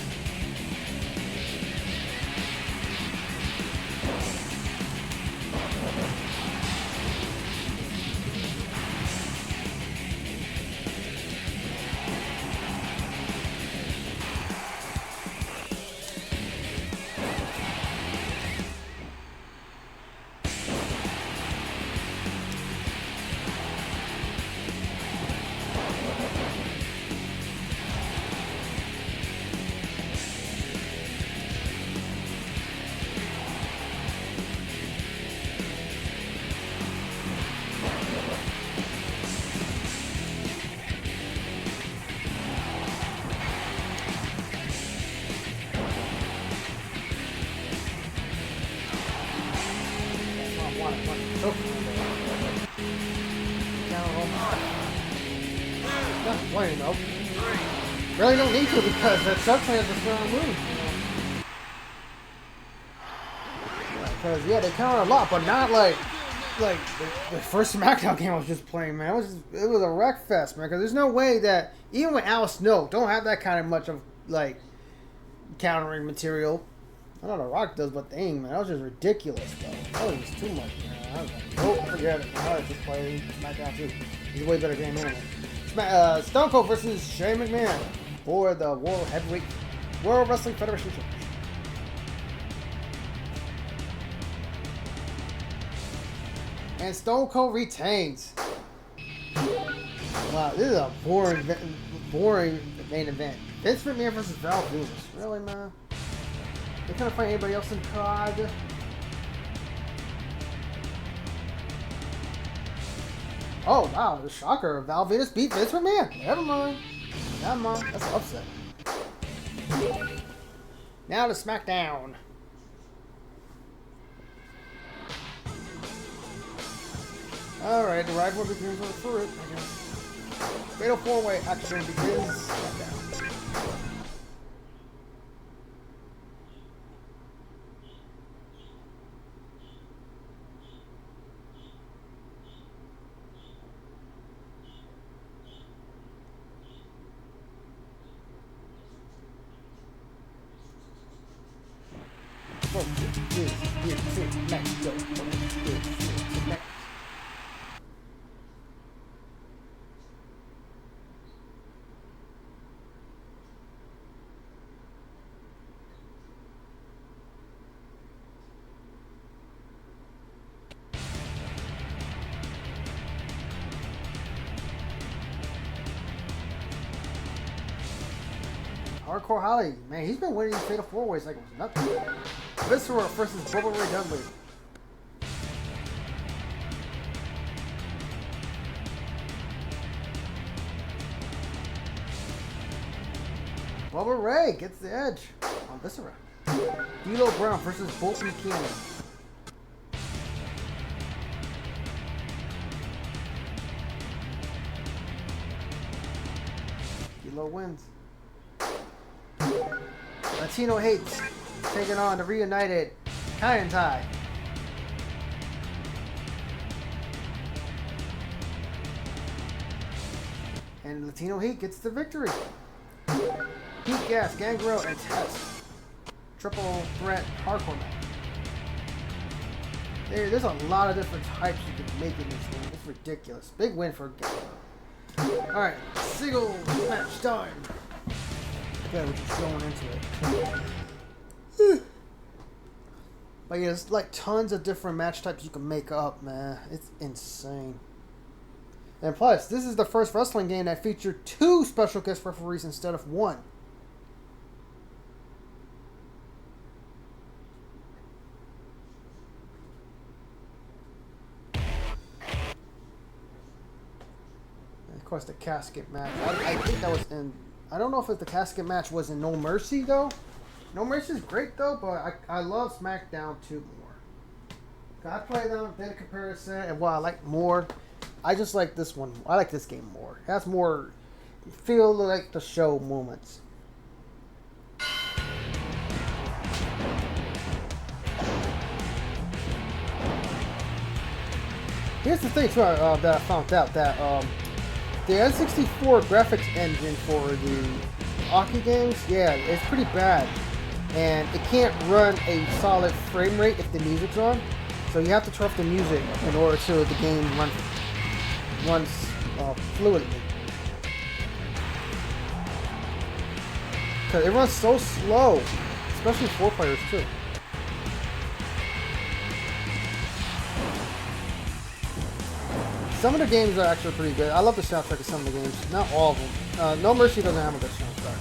Not playing though. Really don't need to because the sub plans are still on the move. Because yeah, they counter a lot, but not like the first Smackdown game I was just playing, man. It was a wreck fest, man. Because there's no way that even with Al Snow don't have that kind of much of like countering material. I don't know, Rock does, but dang, man, that was just ridiculous, bro. That was too much, man. I was like, oh, forget it. I was just playing Smackdown 2. He's a way better game anyway. Stone Cold versus Shane McMahon for the World Wrestling Federation Championship. And Stone Cold retains. Wow, this is a boring main event. Vince McMahon versus Val Venis. Really, man? They couldn't find anybody else in COD. Oh, wow, the shocker. Val Venis beat Vince McMahon. Never mind. Never mind. That's an upset. Now to Smackdown. Alright, the rivalry begins for it, I guess. Fatal 4-way action begins. Smackdown. Hardcore Holly, man, he's been winning these Fatal 4-ways like it was nothing. Viscera versus Bubba Ray Dudley. Bubba Ray gets the edge on Viscera. D'Lo Brown versus Bolt Buchanan. D'Lo wins. Latino Hates taking on the reunited Kai and Tai. And Latino Heat gets the victory. Heat Gas, Gangrel, and Test. Triple threat hardcore match. There's a lot of different types you can make in this game. It's ridiculous. Big win for Game. Alright, single match time. Okay, we're just going into it. But yeah, there's like tons of different match types you can make up, man. It's insane. And plus, this is the first wrestling game that featured 2 special guest referees instead of 1. And of course, the casket match. I think that was in... I don't know if the casket match was in No Mercy, though. No Mercy is great, though, but I love Smackdown 2 more. I played them, did a comparison, and what I like more... I just like this one. I like this game more. It has more feel like the show moments. Here's the thing too, that I found out that the N64 graphics engine for the Aki games, yeah, it's pretty bad, and it can't run a solid frame rate if the music's on. So you have to turn off the music in order to the game runs fluidly. Because it runs so slow, especially 4 players too. Some of the games are actually pretty good. I love the soundtrack of some of the games. Not all of them. No Mercy doesn't have a good soundtrack.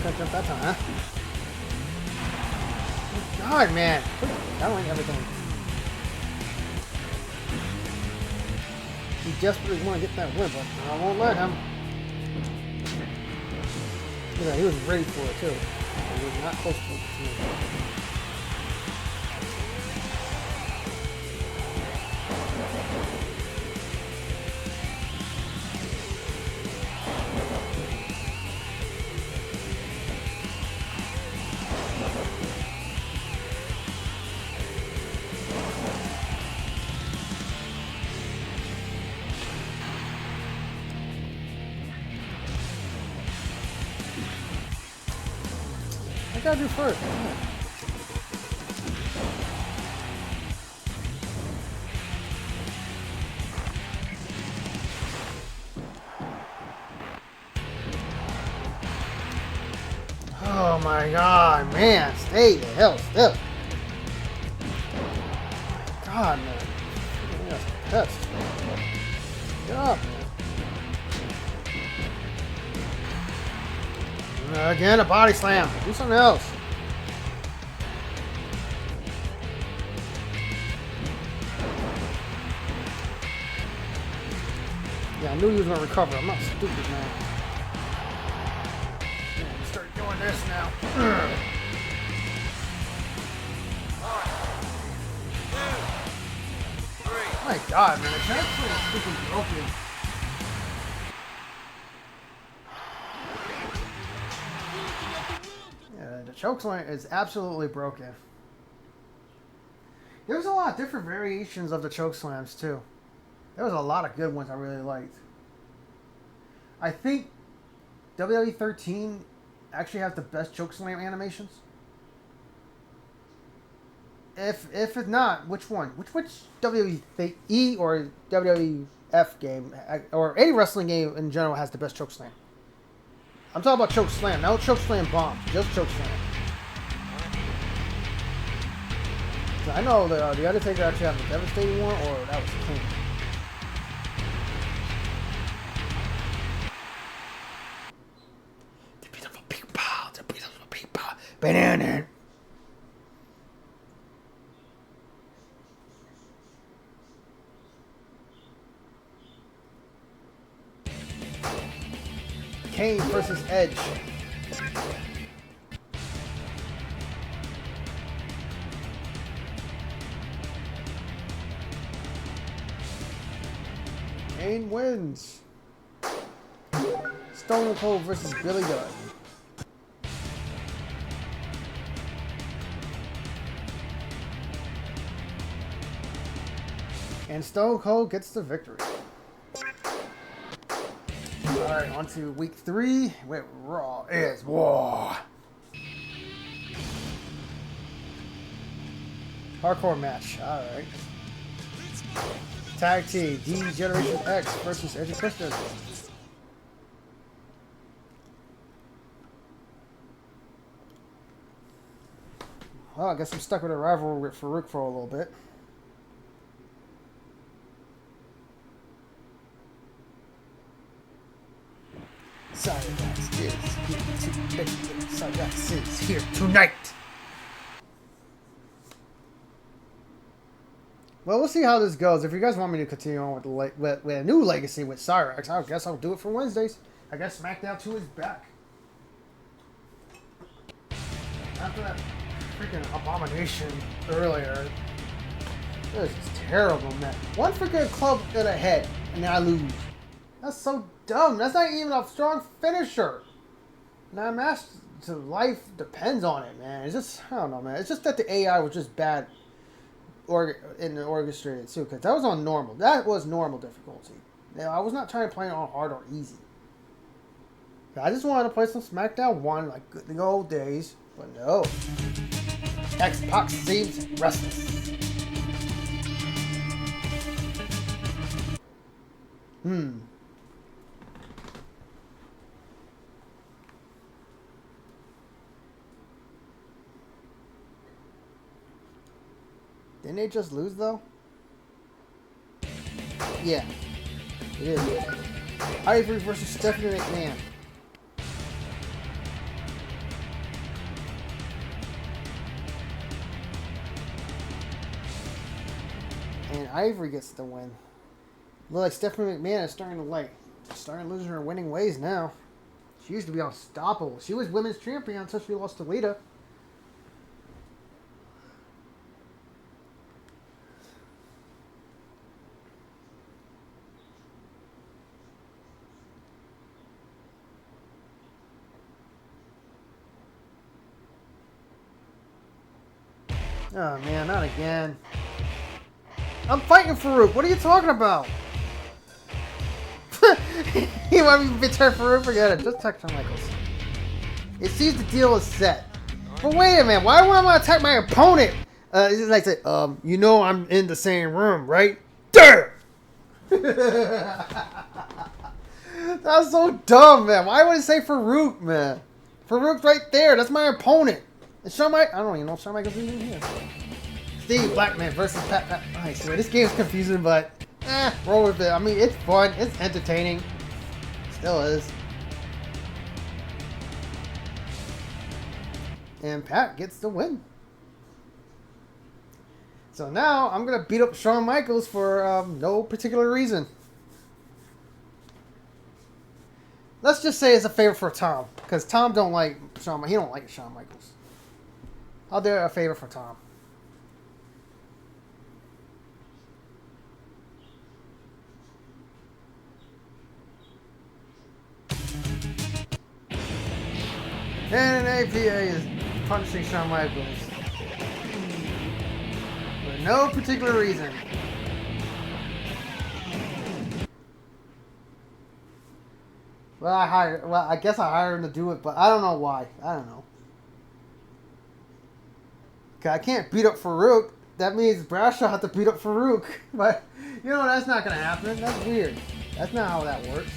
Couldn't jump that time, huh? Oh God, man! I don't like everything. He desperately want to get that win, but I won't let him. Yeah, he was ready for it too. He was not close to it. I gotta do first. Oh my God, man! Stay the hell still. God, man. That's pissed. Get up, man. Again, a body slam. Do something else. Yeah, I knew he was going to recover. I'm not stupid, man. Yeah, start doing this now. Oh my God, man. The transfer is freaking broken. The chokeslam is absolutely broken. There's a lot of different variations of the chokeslams too. There was a lot of good ones I really liked. I think WWE 13 actually has the best chokeslam animations. If it's not, which one? Which WWE or WWF game or any wrestling game in general has the best chokeslam? I'm talking about chokeslam, not chokeslam bomb, just chokeslam. So I know the Undertaker actually has the devastating one, or that was clean. The beautiful people. Banana. Kane versus Edge. Kane wins. Stone Cold versus Billy Gunn. And Stone Cold gets the victory. Alright, on to week 3. Wait, Raw is War. Hardcore match. Alright. Tag team D-Generation X versus Edge and Christian. Well, I guess I'm stuck with a rivalry with Farouk for a little bit. Cyrax is here tonight. Well, we'll see how this goes. If you guys want me to continue on with with a new legacy with Cyrax, I guess I'll do it for Wednesdays. I guess Smackdown 2 is back. After that freaking abomination earlier, it was just terrible, man. One freaking club in the head, and then I lose. That's so dumb. That's not even a strong finisher. Now, match to life depends on it, man. It's just, I don't know, man. It's just that the AI was just bad in the orchestrated too, because that was on normal. That was normal difficulty. Now, I was not trying to play it on hard or easy. I just wanted to play some Smackdown 1 like the old days, but no. X-Pac seems restless. Didn't they just lose, though? Yeah. It is. Ivory versus Stephanie McMahon. And Ivory gets the win. Look like Stephanie McMahon is starting to lose her winning ways now. She used to be unstoppable. She was women's champion until she lost to Lita. Oh man, not again. I'm fighting Farouk. What are you talking about? You want me to betray Farouk? Forget it. Just attack Shawn Michaels. It seems the deal is set. But wait a minute. Why would I want to attack my opponent? It's like say, you know I'm in the same room, right? Damn! That's so dumb, man. Why would it say Farouk, man? Farouk's right there. That's my opponent. And Shawn Michaels, I don't even know if Shawn Michaels is even here. Steve Blackman versus Pat. I swear, this game's confusing, but roll with it. I mean, it's fun. It's entertaining. Still is. And Pat gets the win. So now I'm gonna beat up Shawn Michaels for no particular reason. Let's just say it's a favor for Tom, because Tom don't like Shawn. He don't like Shawn Michaels. I'll do a favor for Tom. And an APA is punishing Shawn Michaels for no particular reason. Well, I guess I hired him to do it, but I don't know why. I don't know. I can't beat up Farouk. That means Bradshaw have to beat up Farouk. But, you know, that's not going to happen. That's weird. That's not how that works.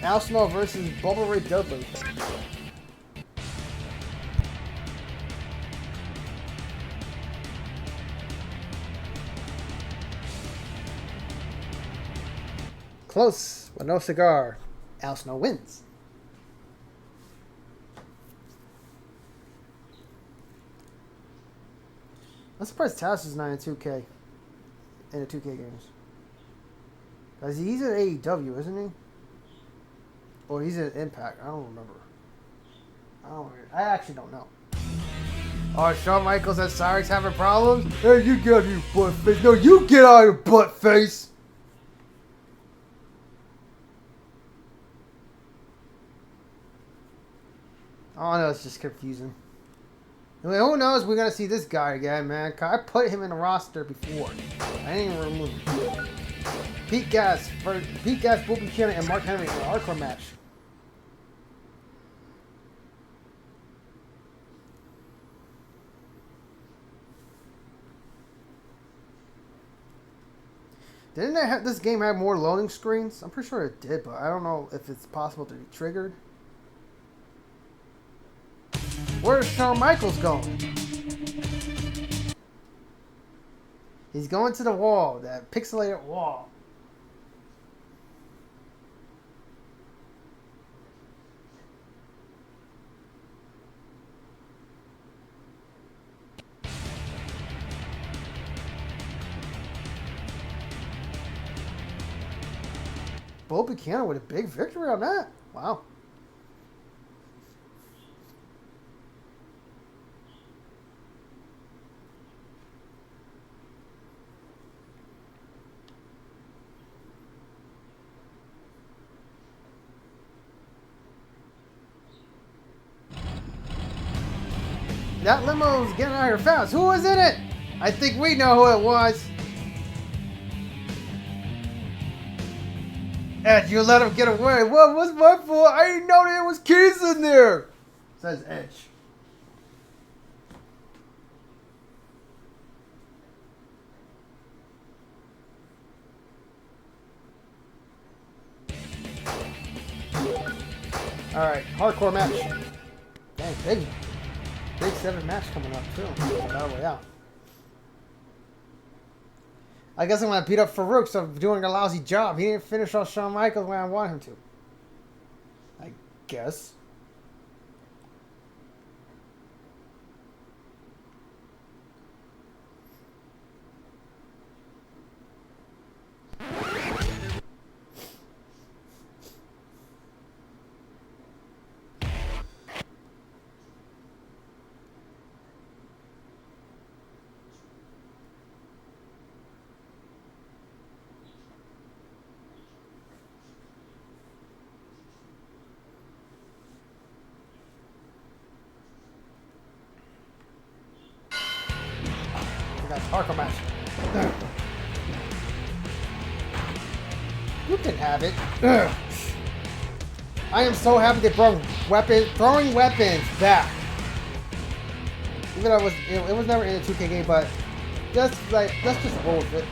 Al Snow versus Bubba Ray Dudley. Close, but no cigar. Al Snow wins. I'm surprised Taz is not in 2K. In the 2K games. Because he's in AEW, isn't he? Or he's in Impact. I don't remember. I actually don't know. Oh, Shawn Michaels and Cyrax having problems? Hey, you get out of your butt face. No, you get out of your butt face. Oh, no, it's just confusing. I mean, who knows? We're gonna see this guy again, man. I put him in the roster before. I didn't even remove him. Pete Gas, Bull Buchanan, and Mark Henry in a hardcore match. Didn't they have, this game have more loading screens? I'm pretty sure it did, but I don't know if it's possible to be triggered. Where's Shawn Michaels going? He's going to the wall, that pixelated wall. Bull Buchanan with a big victory on that. Wow. That limo's getting out of here fast. Who was in it? I think we know who it was. Edge, you let him get away. What was my fault? I didn't know there was keys in there. Says Edge. Alright, hardcore match. Dang, big 7 match coming up too. Battle Royale. I guess I'm going to beat up Farouk, so I'm doing a lousy job. He didn't finish off Shawn Michaels when I want him to. I guess. Hardcore match. You can have it. I am so happy they brought throwing weapons back. Even though it was never in a 2K game, but let's just roll with it.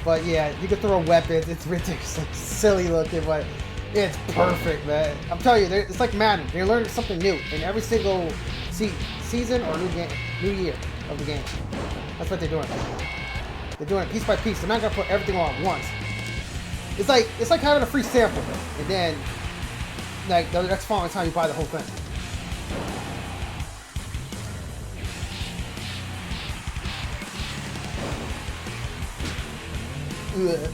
But yeah, you can throw weapons. It's ridiculously silly looking, but it's perfect, man. I'm telling you, it's like Madden. They're learning something new in every single season or new year of the game. That's what they're doing. They're doing it piece by piece. They're not gonna put everything all at once. It's like having a free sample, and then like the next following time you buy the whole thing. Ugh.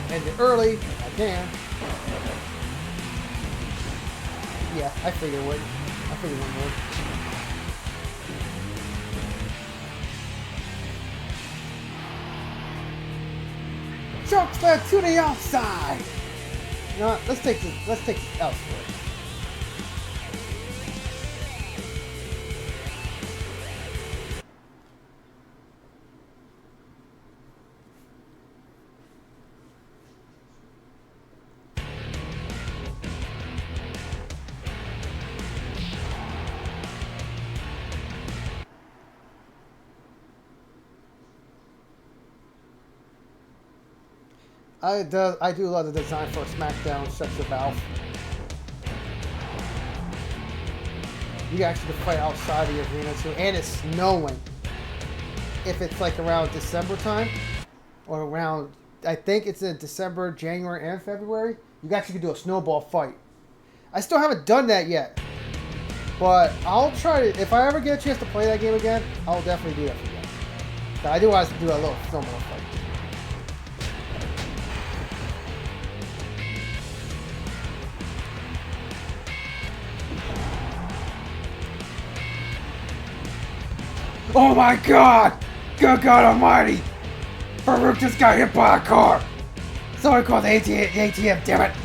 End it early if I can. Yeah, I figured it would. I figured it would. Chokeslam to the outside. You know what? Let's take this elsewhere. I do love the design for Smackdown Sector Valve. You actually can fight outside of the arena too, and it's snowing. If it's like around December time, or around, I think it's in December, January, and February, you actually can do a snowball fight. I still haven't done that yet, but I'll try to. If I ever get a chance to play that game again, I'll definitely do that for you. But I do want to do a little snowball fight. Oh my God! Good God Almighty! Farouk just got hit by a car. Someone called the ATM, damn it.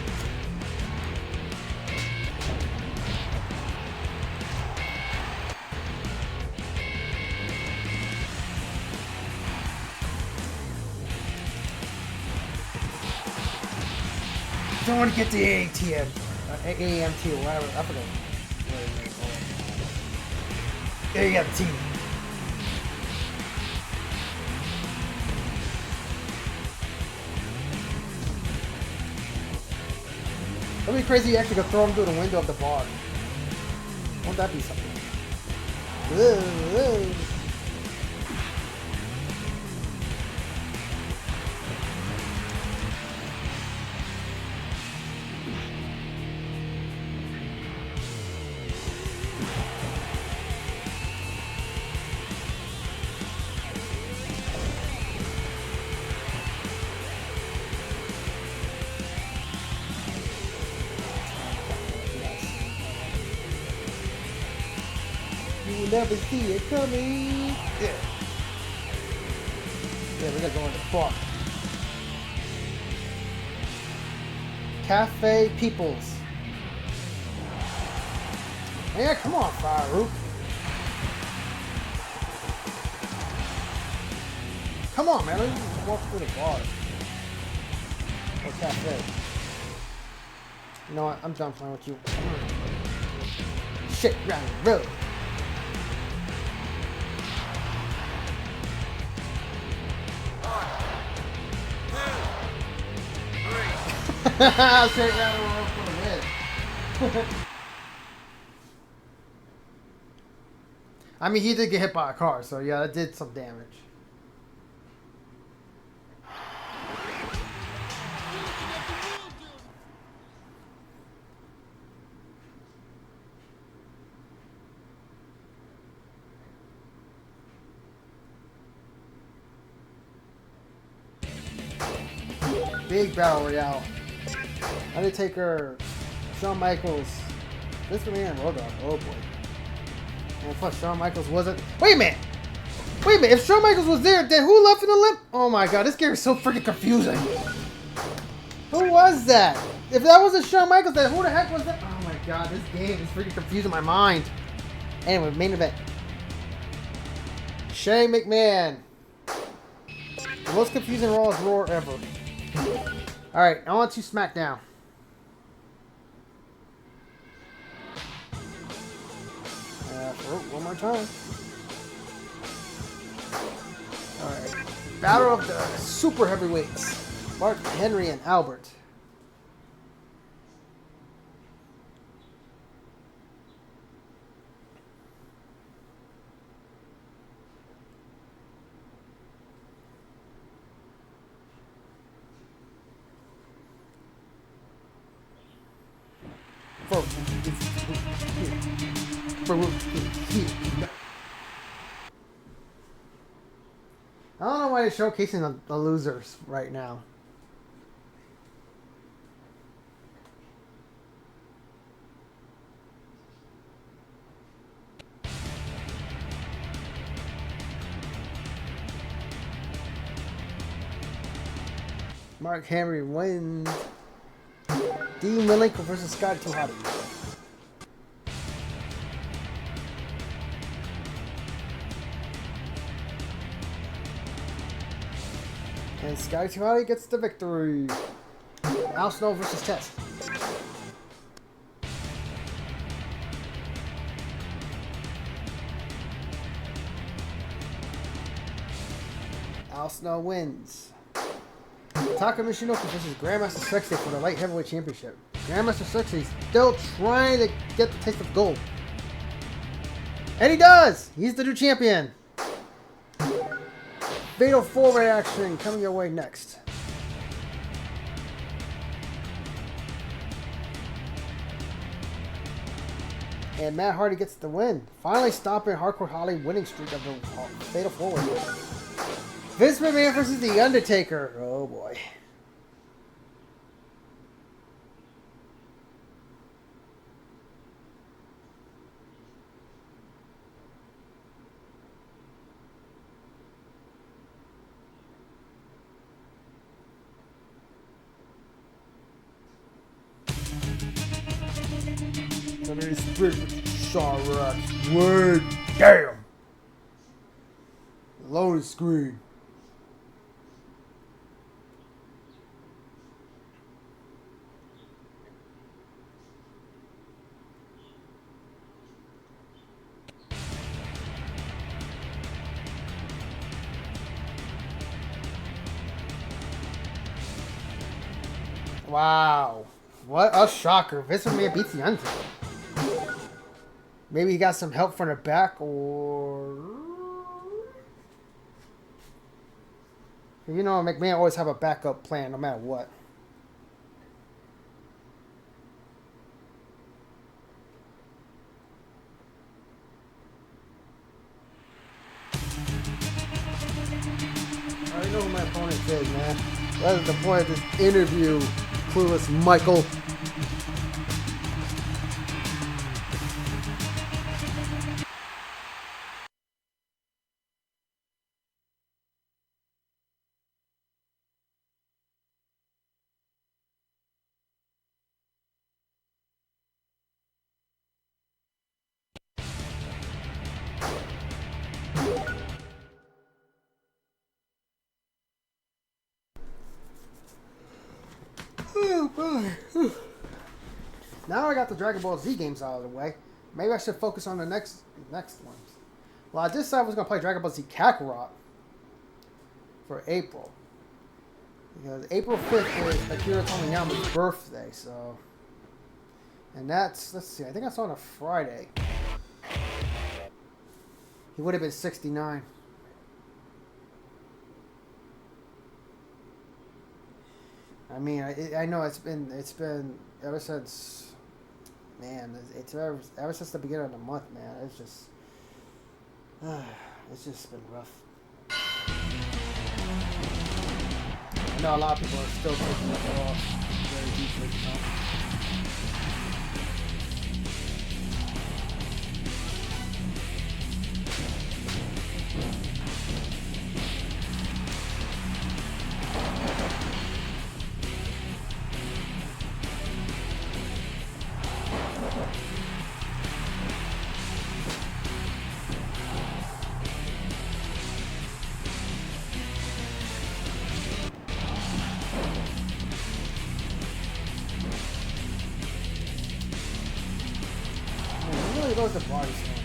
Someone get the ATM. AAMT, whatever. I forgot. AMT. That'd be crazy. You actually could throw him through the window of the bar. Won't that be something? Ugh. You will never see it coming. Yeah. Yeah, we're gonna go in the bar. Cafe Peoples. Yeah, come on, Farouk. Come on, man. Let's just walk through the bar. Or cafe. You know what? I'm done playing with you. Shit, round the road. Straight round the road for the win. I mean, he did get hit by a car, so yeah, that did some damage. Big battle royale. Undertaker, Shawn Michaels, Mr. Man, Road Dogg. Oh boy. And plus, Shawn Michaels wasn't. Wait a minute! Wait a minute! If Shawn Michaels was there, then who left in the limp? Oh my god, this game is so freaking confusing. Who was that? If that wasn't Shawn Michaels, then who the heck was that? Oh my god, this game is freaking confusing my mind. Anyway, main event. Shane McMahon. The most confusing Raw's roar ever. Alright, on to Smackdown. One more time. Alright. Battle of the Super Heavyweights. Mark Henry and Albert. I don't know why they're showcasing the losers right now. Mark Henry wins. Dean Malenko versus Scott Tuhati. And Scotty Tuhati gets the victory. Al Snow versus Test. Al Snow wins. Taka Michinoku versus Grandmaster Sexy for the Light Heavyweight Championship. Grandmaster Sexy still trying to get the taste of gold. And he does! He's the new champion. Fatal 4-way action coming your way next. And Matt Hardy gets the win. Finally stopping Hardcore Holly winning streak of the Fatal 4-way. Vince McMahon versus The Undertaker. Oh boy. need sprint with Sharax. Word. Damn. Loading screen. Wow. What a shocker. Vince McMahon beats the Undertaker. Maybe he got some help from the back, or... You know, McMahon always have a backup plan no matter what. I already know who my opponent is, man. That is the point of this interview, clueless Michael. Oh boy. Now I got the Dragon Ball Z games out of the way. Maybe I should focus on the next ones. Well, I just said I was going to play Dragon Ball Z Kakarot for April. Because April 5th is Akira Toriyama's birthday, so... And that's, let's see, I think that's on a Friday. He would have been 69. I mean, I know it's been ever since, man, it's ever since the beginning of the month, man. It's just been rough. I know a lot of people are still taking it off very deeply, you know. Goes the body slam.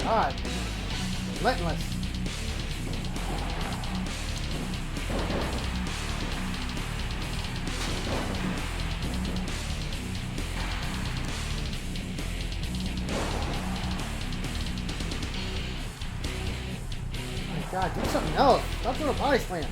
God. Relentless. Oh my God, do something else. Stop doing a body slam.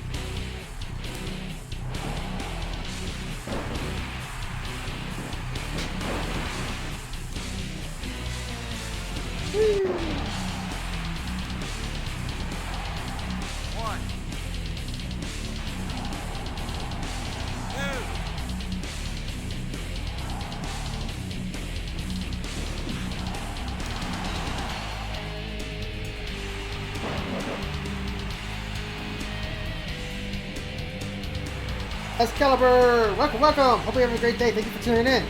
Excalibur, welcome, welcome. Hope you have a great day. Thank you for tuning in.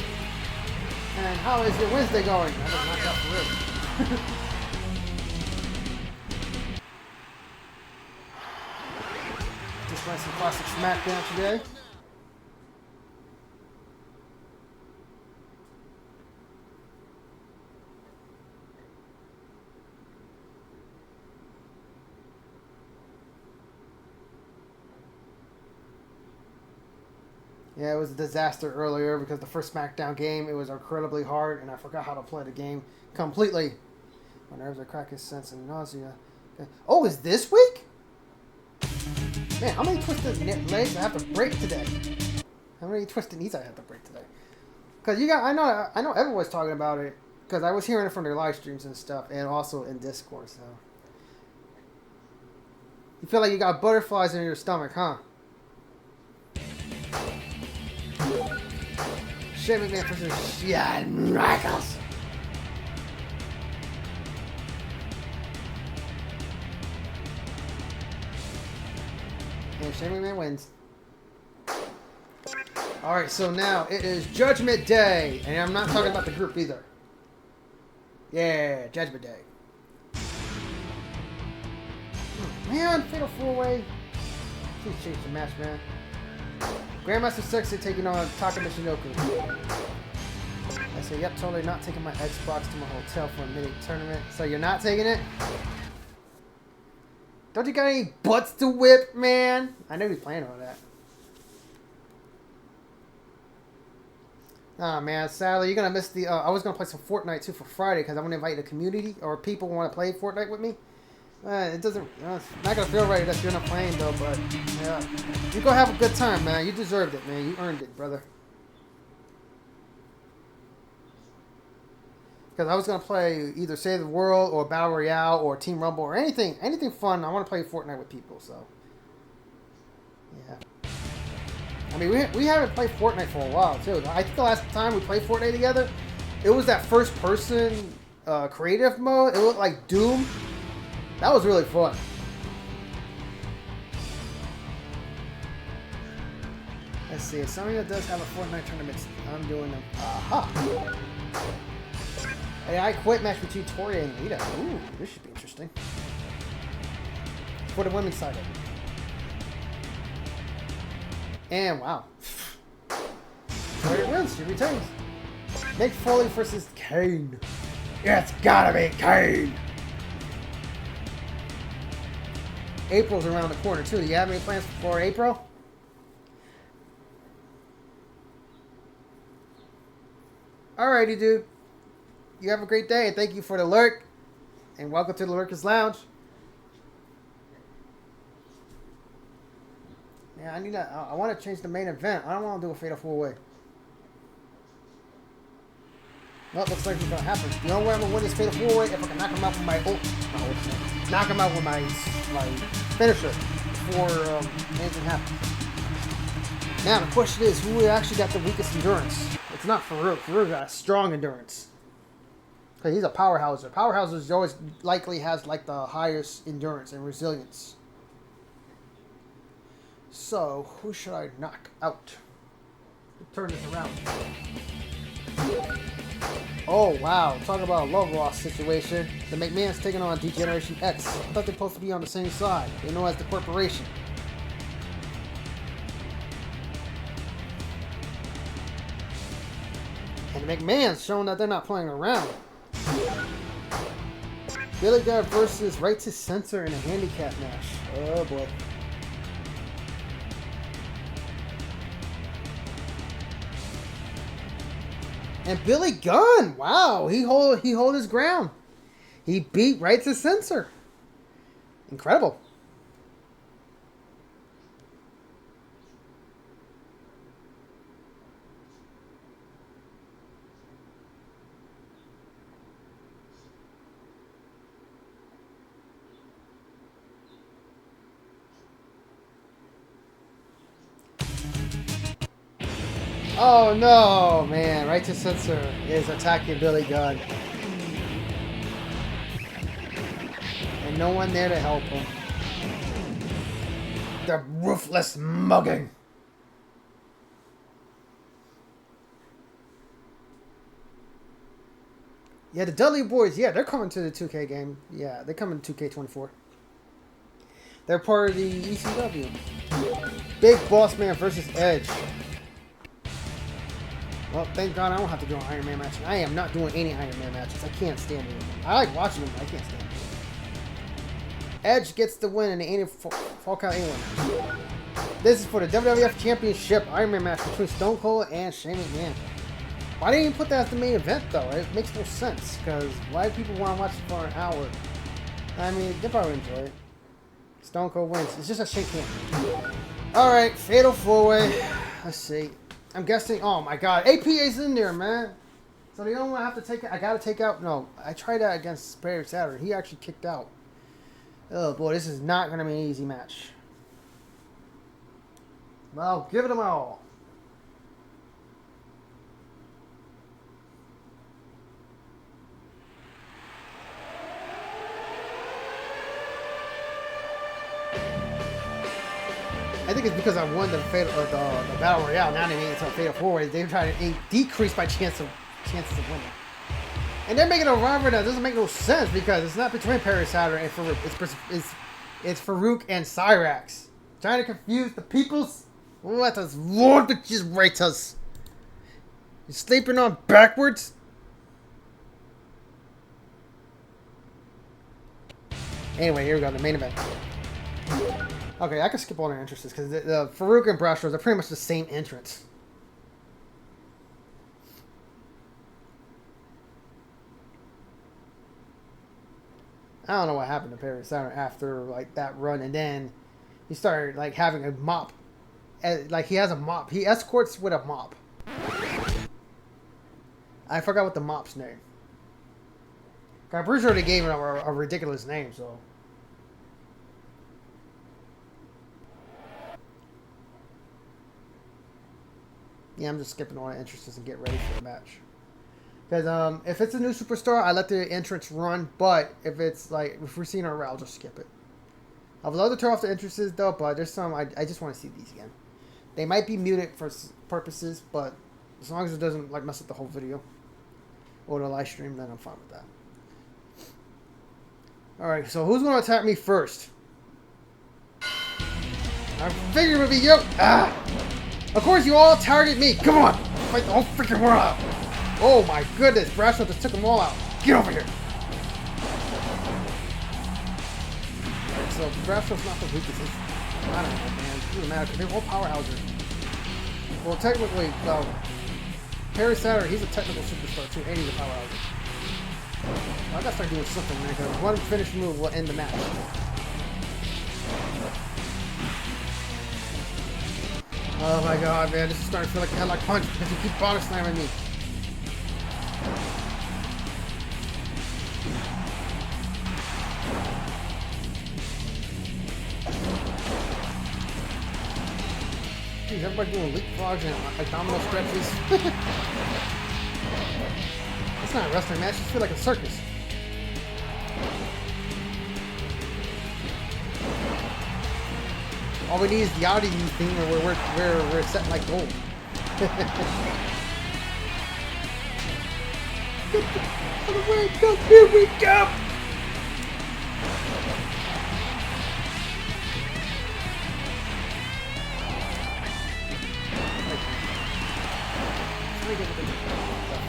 And how is your Wednesday going? I just knocked out for real. Just playing some classic Smackdown today. Yeah, it was a disaster earlier because the first Smackdown game, it was incredibly hard, and I forgot how to play the game completely. My nerves are cracking, sensing nausea. Okay. Oh, is this week? Man, how many twisted legs I have to break today? How many twisted knees I have to break today? Because I know everyone's talking about it because I was hearing it from their live streams and stuff, and also in Discord. So you feel like you got butterflies in your stomach, huh? Shane McMahon versus Shawn Michaels. And Shane McMahon wins. Alright, so now it is Judgment Day. And I'm not talking about the group either. Yeah, Judgment Day. Oh, man, Fatal 4-Way. Please change the match, man. Grandmaster Sexy taking on Taka Michinoku. I say, yep, totally not taking my Xbox to my hotel for a mini tournament. So you're not taking it? Don't you got any butts to whip, man? I know he's playing all that. Ah, man, sadly, you're going to miss the... I was going to play some Fortnite, too, for Friday, because I'm going to invite the community, or people who want to play Fortnite with me. It doesn't... it's not going to feel right that you're not playing, though, but... yeah. You go have a good time, man. You deserved it, man. You earned it, brother. Because I was going to play either Save the World, or Battle Royale, or Team Rumble, or anything fun. I want to play Fortnite with people, so... yeah. I mean, we haven't played Fortnite for a while, too. I think the last time we played Fortnite together, it was that first-person creative mode. It looked like Doom. That was really fun. Let's see. If somebody that does have a Fortnite tournament, I'm doing them. Aha! Hey, I quit match between Tori and Lita. Ooh, this should be interesting. For the women's side of it. And wow. Tori wins. She retains. Mick Foley versus Kane. It's gotta be Kane. April's around the corner too. Do you have any plans for April? Alrighty, dude. You have a great day, and thank you for the lurk. And welcome to the Lurkers Lounge. Yeah, I want to change the main event. I don't want to do a Fatal 4-Way. Well, it looks like it's gonna happen. The only way I'm gonna win this Fatal 4-Way if I can knock him out with my knock him out with my finisher before anything happens. Now the question is, who actually got the weakest endurance? It's not Farouk. Farouk got a strong endurance. Cause he's a powerhouser. Powerhousers always likely has like the highest endurance and resilience. So who should I knock out? Turn this around. Oh, wow. Talk about a love lost situation. The McMahon's taking on D-Generation X. I thought they're supposed to be on the same side. They know as the corporation. And the McMahon's showing that they're not playing around. Billy Gunn versus Right to Censor in a handicap match. Oh, boy. And Billy Gunn, wow, he hold his ground. He beat Right to Censor. Incredible. Oh no, man. Right to Censor is attacking Billy Gunn. And no one there to help him. The ruthless mugging. Yeah, the Dudley Boys. Yeah, they're coming to the 2K game. Yeah, they're coming to 2K24. They're part of the ECW. Big Boss Man versus Edge. Well, thank God I don't have to do an Iron Man match. I am not doing any Iron Man matches. I can't stand it. I like watching them, but I can't stand it. Edge gets the win in the Ain't Fall Count Anywhere. This is for the WWF Championship Iron Man match between Stone Cold and Shane McMahon. Why didn't you put that as the main event, though? It makes no sense, because why do people want to watch it for an hour? I mean, they probably enjoy it. Stone Cold wins. It's just a shake hand. Alright, Fatal 4-Way. Let's see. I'm guessing, oh my god, APA's in there, man. So the only one I have to take, I gotta take out, no, I tried that against Perry Saturn. He actually kicked out. Oh boy, this is not gonna be an easy match. Well, give it them all. I think it's because I won the Battle Royale. Now they made it to a Fatal 4-Way. They're trying to decrease my chances of winning. And they're making a rivalry that doesn't make no sense because it's not between Perry Saturn and Farouk. It's Farouk and Cyrax. Trying to confuse the peoples. Let us, Lord, but just rate us. You're sleeping on backwards? Anyway, here we go, the main event. Okay, I can skip all their entrances because the Farouk and Bros are pretty much the same entrance. I don't know what happened to Perry Saturn after like that run, and then he started like having a mop. Like he has a mop. He escorts with a mop. I forgot what the mop's name. I'm pretty sure they gave him a ridiculous name, so. Yeah, I'm just skipping all the entrances and get ready for the match. Because if it's a new superstar, I let the entrance run. But if it's like, if we're seeing her, I'll just skip it. I would love to turn off the entrances though, but there's some, I just want to see these again. They might be muted for purposes, but as long as it doesn't like mess up the whole video or the live stream, then I'm fine with that. Alright, so who's going to attack me first? I figured it would be you. Ah! Of course you all target me. Come on. Fight the whole freaking world out. Oh my goodness. Bradshaw just took them all out. Get over here. Right, so Bradshaw's not the weakest. I don't know, man. It doesn't matter because they're all powerhouses. Well, technically, Perry Saturn, he's a technical superstar too, and he's a powerhouse. Well, I gotta start doing something, man, because one finish move will end the match. Oh my god, man, this is starting to feel like a headlock punch because you keep body slamming me. Jeez, everybody doing leapfrogs and abdominal stretches. It's not a wrestling match, it feels like a circus. All we need is the Audi thing where we're setting like gold. Here we go!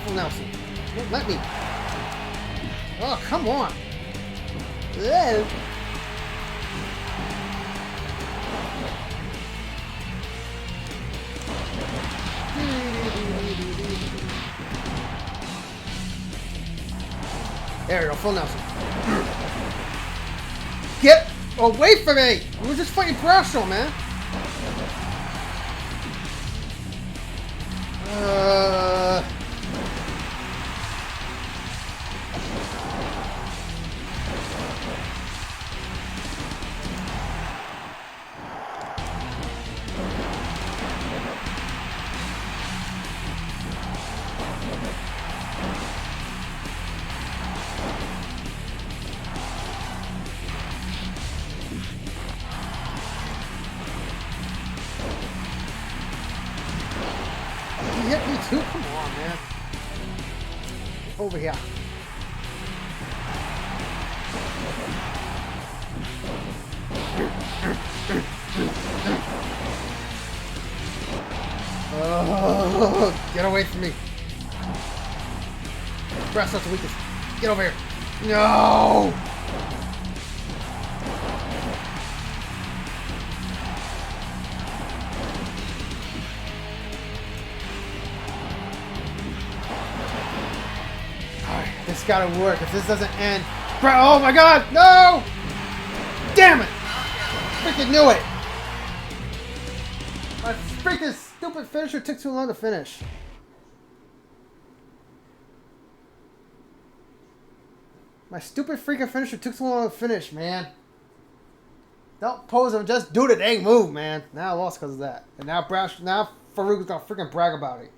Full Nelson. Don't let me. Oh, come on. Ugh. There we go, full Nelson. Get away from me! We were just fighting Bradshaw, man. He hit me too? Come on, man. Over here. Oh, get away from me. Breast not the weakest. Get over here. No! Alright, this gotta work. If this doesn't end. Oh my god! No! Damn it! Freaking knew it! My freaking stupid finisher took too long to finish. My stupid freaking finisher took too long to finish, man. Don't pose him, just do the dang move, man. Now I lost because of that. And now Farouk's gonna freaking brag about it.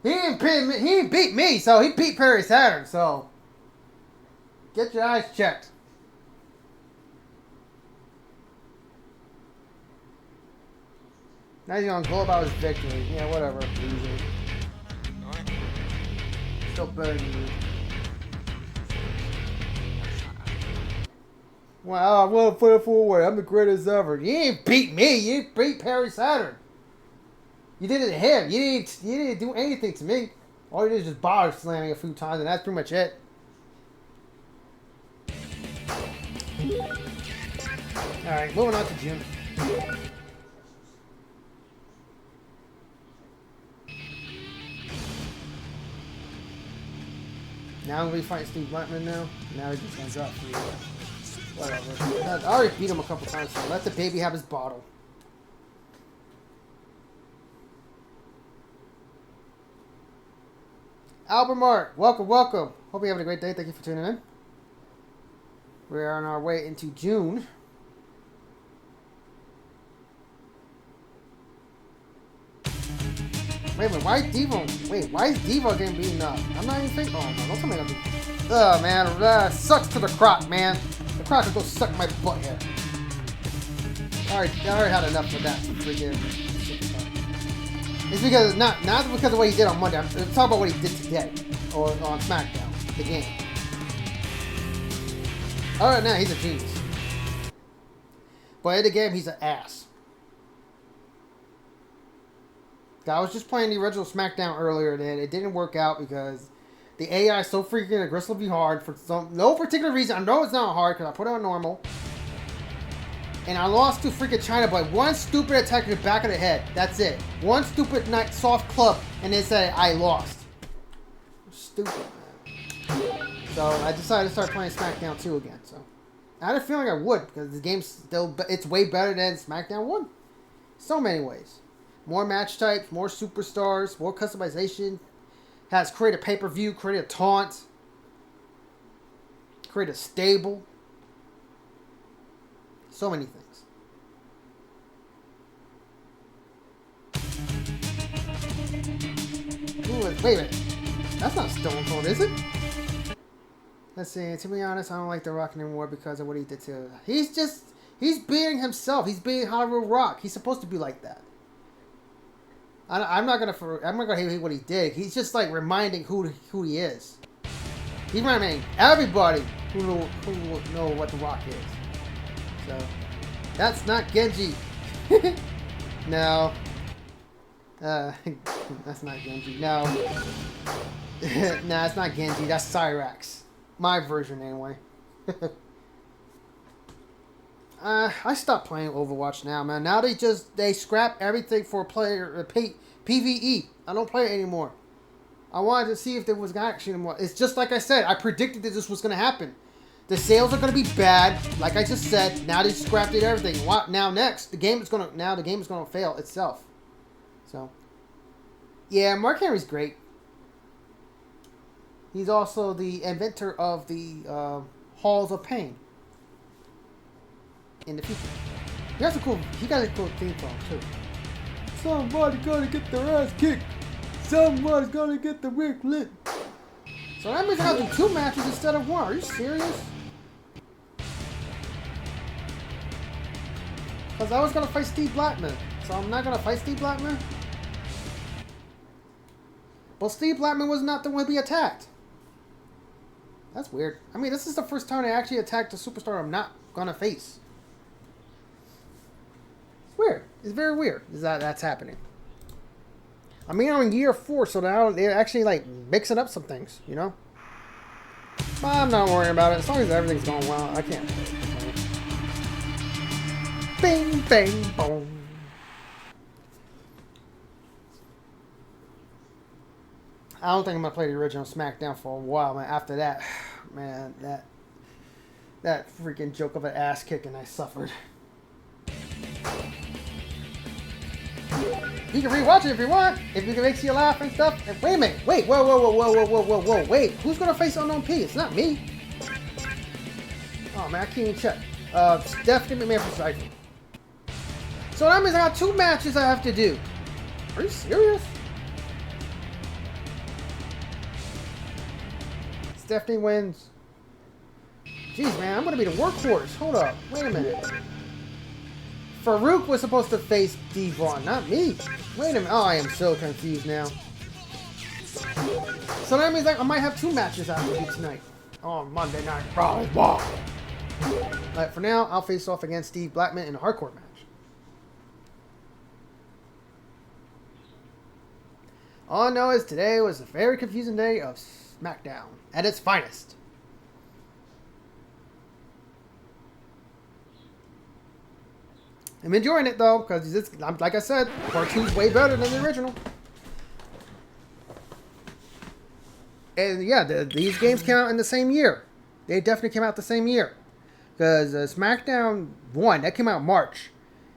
He didn't beat me, so he beat Perry Saturn, so get your eyes checked. Now he's gonna go about his victory. Yeah, whatever. Loser. Still better than you. Wow, I want to put it forward. I'm the greatest ever. You didn't beat me. You beat Perry Saturn. You did it to him. You didn't do anything to me. All you did is just body slamming a few times, and that's pretty much it. Alright, moving on to June. Now I'm going to be fighting Steve Blackman now. Now he just hands up for you. Whatever. I already beat him a couple times, so let the baby have his bottle. Albert Mark, welcome, welcome. Hope you're having a great day. Thank you for tuning in. We're on our way into June. Wait a minute, why is Devo? Wait, why is Devo getting beaten up? I'm not even thinking. Oh no, don't tell me I'm being. Oh man, sucks to the croc, man. The croc will go suck my butt here. Alright, I already had enough of that freaking. It's because not because of what he did on Monday. I'm talking about what he did today or on Smackdown, the game. Alright, now he's a genius, but in the game he's an ass. I was just playing the original Smackdown earlier, and it didn't work out because the AI is so freaking aggressively hard for no particular reason. I know it's not hard because I put it on normal. And I lost to freaking China by one stupid attack in the back of the head. That's it. One stupid soft club, and they said I lost. Stupid, man. So I decided to start playing Smackdown 2 again. So I had a feeling I would because the game's still, it's way better than Smackdown 1. So many ways. More match types, more superstars, more customization. Has create a pay-per-view, create a taunt, create a stable. So many things. Ooh, wait a minute. That's not Stone Cold, is it? Let's see. To be honest, I don't like The Rock anymore because of what he did to. He's being himself. He's being Hollywood Rock. He's supposed to be like that. I'm not gonna hate what he did. He's just like reminding who he is. He's reminding everybody who will know what The Rock is. So that's not Genji. No. That's not Genji. No. Nah, it's not Genji. That's Cyrax. My version anyway. I stopped playing Overwatch now, man. Now they scrap everything for player PvE. I don't play it anymore. I wanted to see if there was action anymore. It's just like I said. I predicted that this was going to happen. The sales are going to be bad, like I just said. Now they scrapped it everything. What now? Next, the game is going to fail itself. So, yeah, Mark Henry's great. He's also the inventor of the Halls of Pain. In the future, he got a cool theme song too. Somebody gonna get their ass kicked. Somebody's gonna get the wick lit. So that means I have to do 2 matches instead of 1. Are you serious? Because I was gonna fight Steve Blackman, so I'm not gonna fight Steve Blackman. But Steve Blackman was not the one to be attacked. That's weird. I mean, this is the first time I actually attacked a superstar I'm not gonna face. It's weird. It's very weird. Is that's happening? I mean, I'm in year 4, so now they're actually like mixing up some things, you know. But I'm not worrying about it as long as everything's going well. I can't. Bing, bang, boom. I don't think I'm gonna play the original Smackdown for a while, man. After that, man, that freaking joke of an ass kicking I suffered. You can rewatch it if you want, if it makes you laugh and stuff. And wait a minute, wait, whoa, wait. Who's gonna face Unknown P? It's not me. Oh man, I can't even check. Definitely McMahon for Cypher. So that means I got 2 matches I have to do. Are you serious? Stephanie wins. Jeez, man, I'm gonna be the workhorse. Hold up, wait a minute. Farouk was supposed to face Devon, not me. Wait a minute. Oh, I am so confused now. So that means I might have 2 matches I have to do tonight. On Monday Night Raw. But for now, I'll face off against Steve Blackman in a hardcore match. All I know is today was a very confusing day of Smackdown at its finest. I'm enjoying it though, because it's, like I said, part 2's way better than the original. And yeah, these games came out in the same year. They definitely came out the same year. Because Smackdown 1, that came out in March.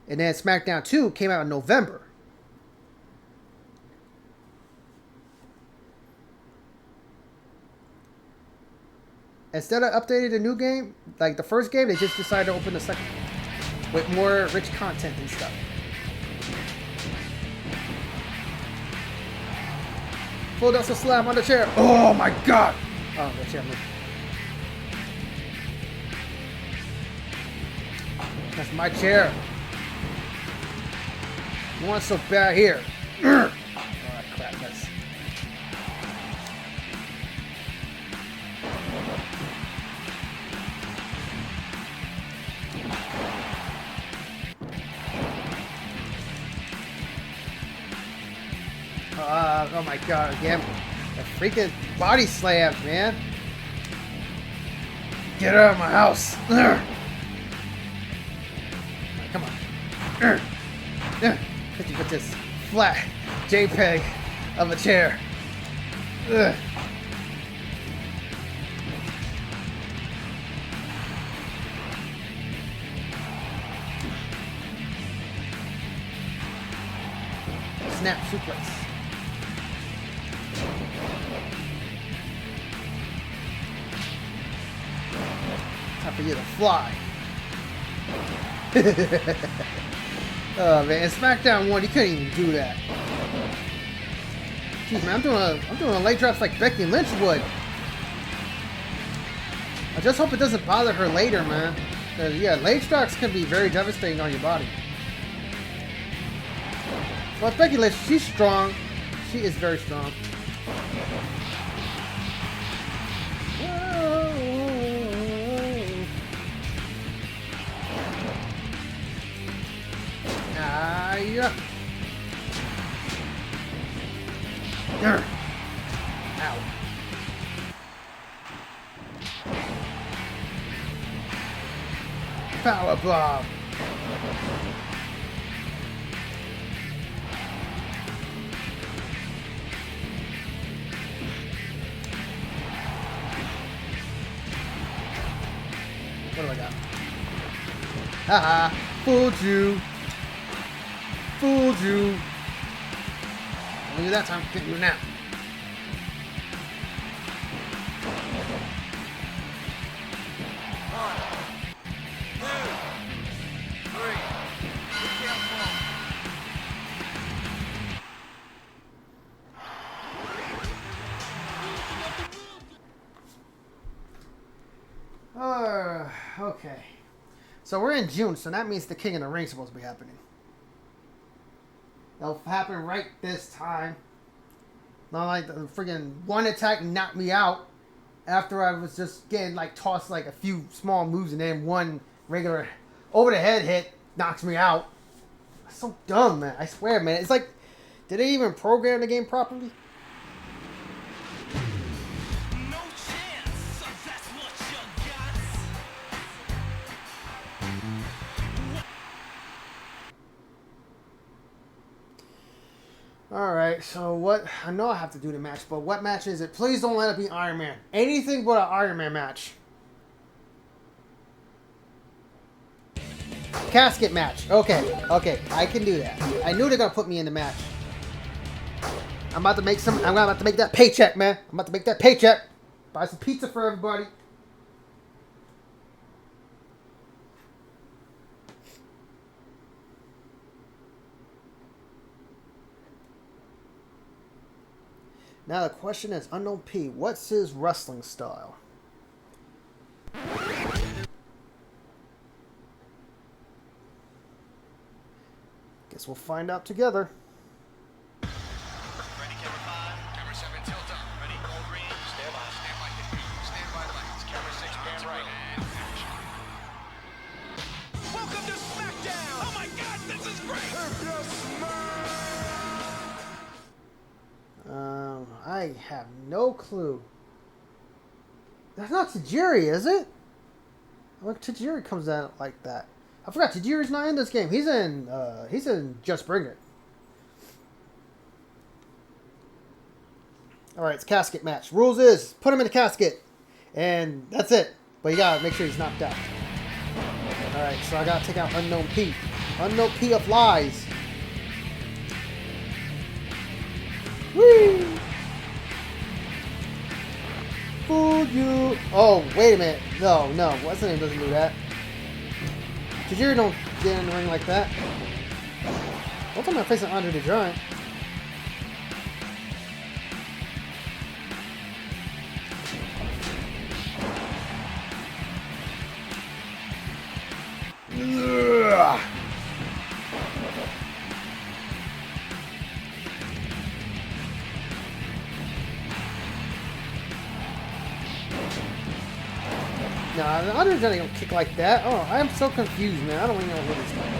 And then Smackdown 2 came out in November. Instead of updating the new game, like the first game, they just decided to open the second with more rich content and stuff. Full dose of slam on the chair. Oh my god! Oh, the chair moved. That's my chair. You want so bad here. Oh crap, that's... oh my god, again. The freaking body slams, man. Get out of my house. Right, come on. Hit you with this flat JPEG of a chair. Snap suplex. Time for you to fly. Oh man, in Smackdown 1, you couldn't even do that. Jeez man, I'm doing a leg drops like Becky Lynch would. I just hope it doesn't bother her later, man. Cause yeah, leg drops can be very devastating on your body. But Becky Lynch, she's strong. She is very strong. Yeah. Ow. Power bomb. What do I got? Haha, fooled you. Fooled you. Only that time, can't do it now. Okay. So we're in June, so that means the King of the Ring is supposed to be happening. That'll happen right this time. Not like the friggin' one attack knocked me out. after I was just getting like tossed like a few small moves and then one regular over the head hit knocks me out. That's so dumb, man. I swear, man. It's like, did they even program the game properly? No chance, so that's what you got. Alright, so what? I know I have to do the match, but what match is it? Please don't let it be Iron Man. Anything but an Iron Man match. Casket match. Okay, okay, I can do that. I knew they're gonna put me in the match. I'm about to make that paycheck, man. I'm about to make that paycheck. Buy some pizza for everybody. Now the question is, Unknown P, what's his wrestling style? Guess we'll find out together. Ready, camera 5. Camera 7, tilt up. Ready, roll green. Stand by. Stand by. Stand by lights. Camera 6, pan right. Welcome to Smackdown! Oh my god, this is great! I have no clue. That's not Tajiri, is it? Look, Tajiri comes out like that. I forgot Tajiri's not in this game. He's in Just Bring It. All right, it's casket match. Rules is put him in the casket, and that's it. But you gotta make sure he's knocked out. All right, so I gotta take out Unknown P. Unknown P of Lies. Whee! Fool you! Oh, wait a minute. No, what's the name doesn't do that. Tajiri don't get in the ring like that. Don't tell me I'm facing Andre the Giant. Ugh. Nah, the Andre the Giant don't kick like that. Oh, I am so confused, man. I don't even know what it's like.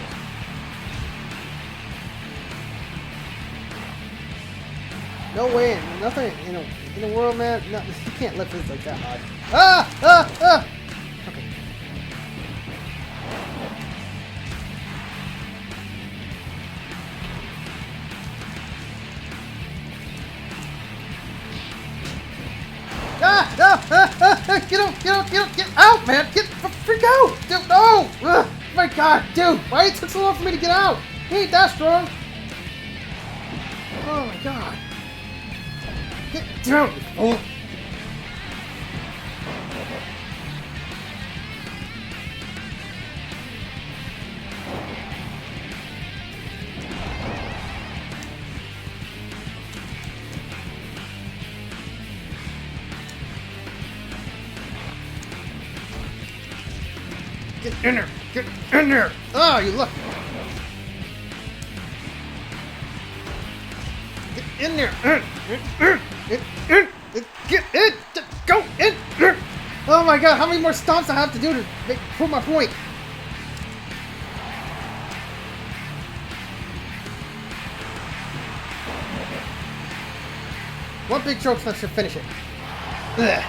No way, nothing in the world, man. No, you can't lift this like that high. Ah! Ah! Ah! Okay. Ah! Ah! Ah! Ah! Get out, man! Freak out! Dude, no! Ugh, my God, dude! Why it took so long for me to get out? He ain't that strong! Oh my God! Get down, you fool! Get in there! Get in there! Oh, you look! Get in there! Get in! Go in! Oh my God! How many more stomps I have to do to prove my point? One big choke slam should finish it. Ugh.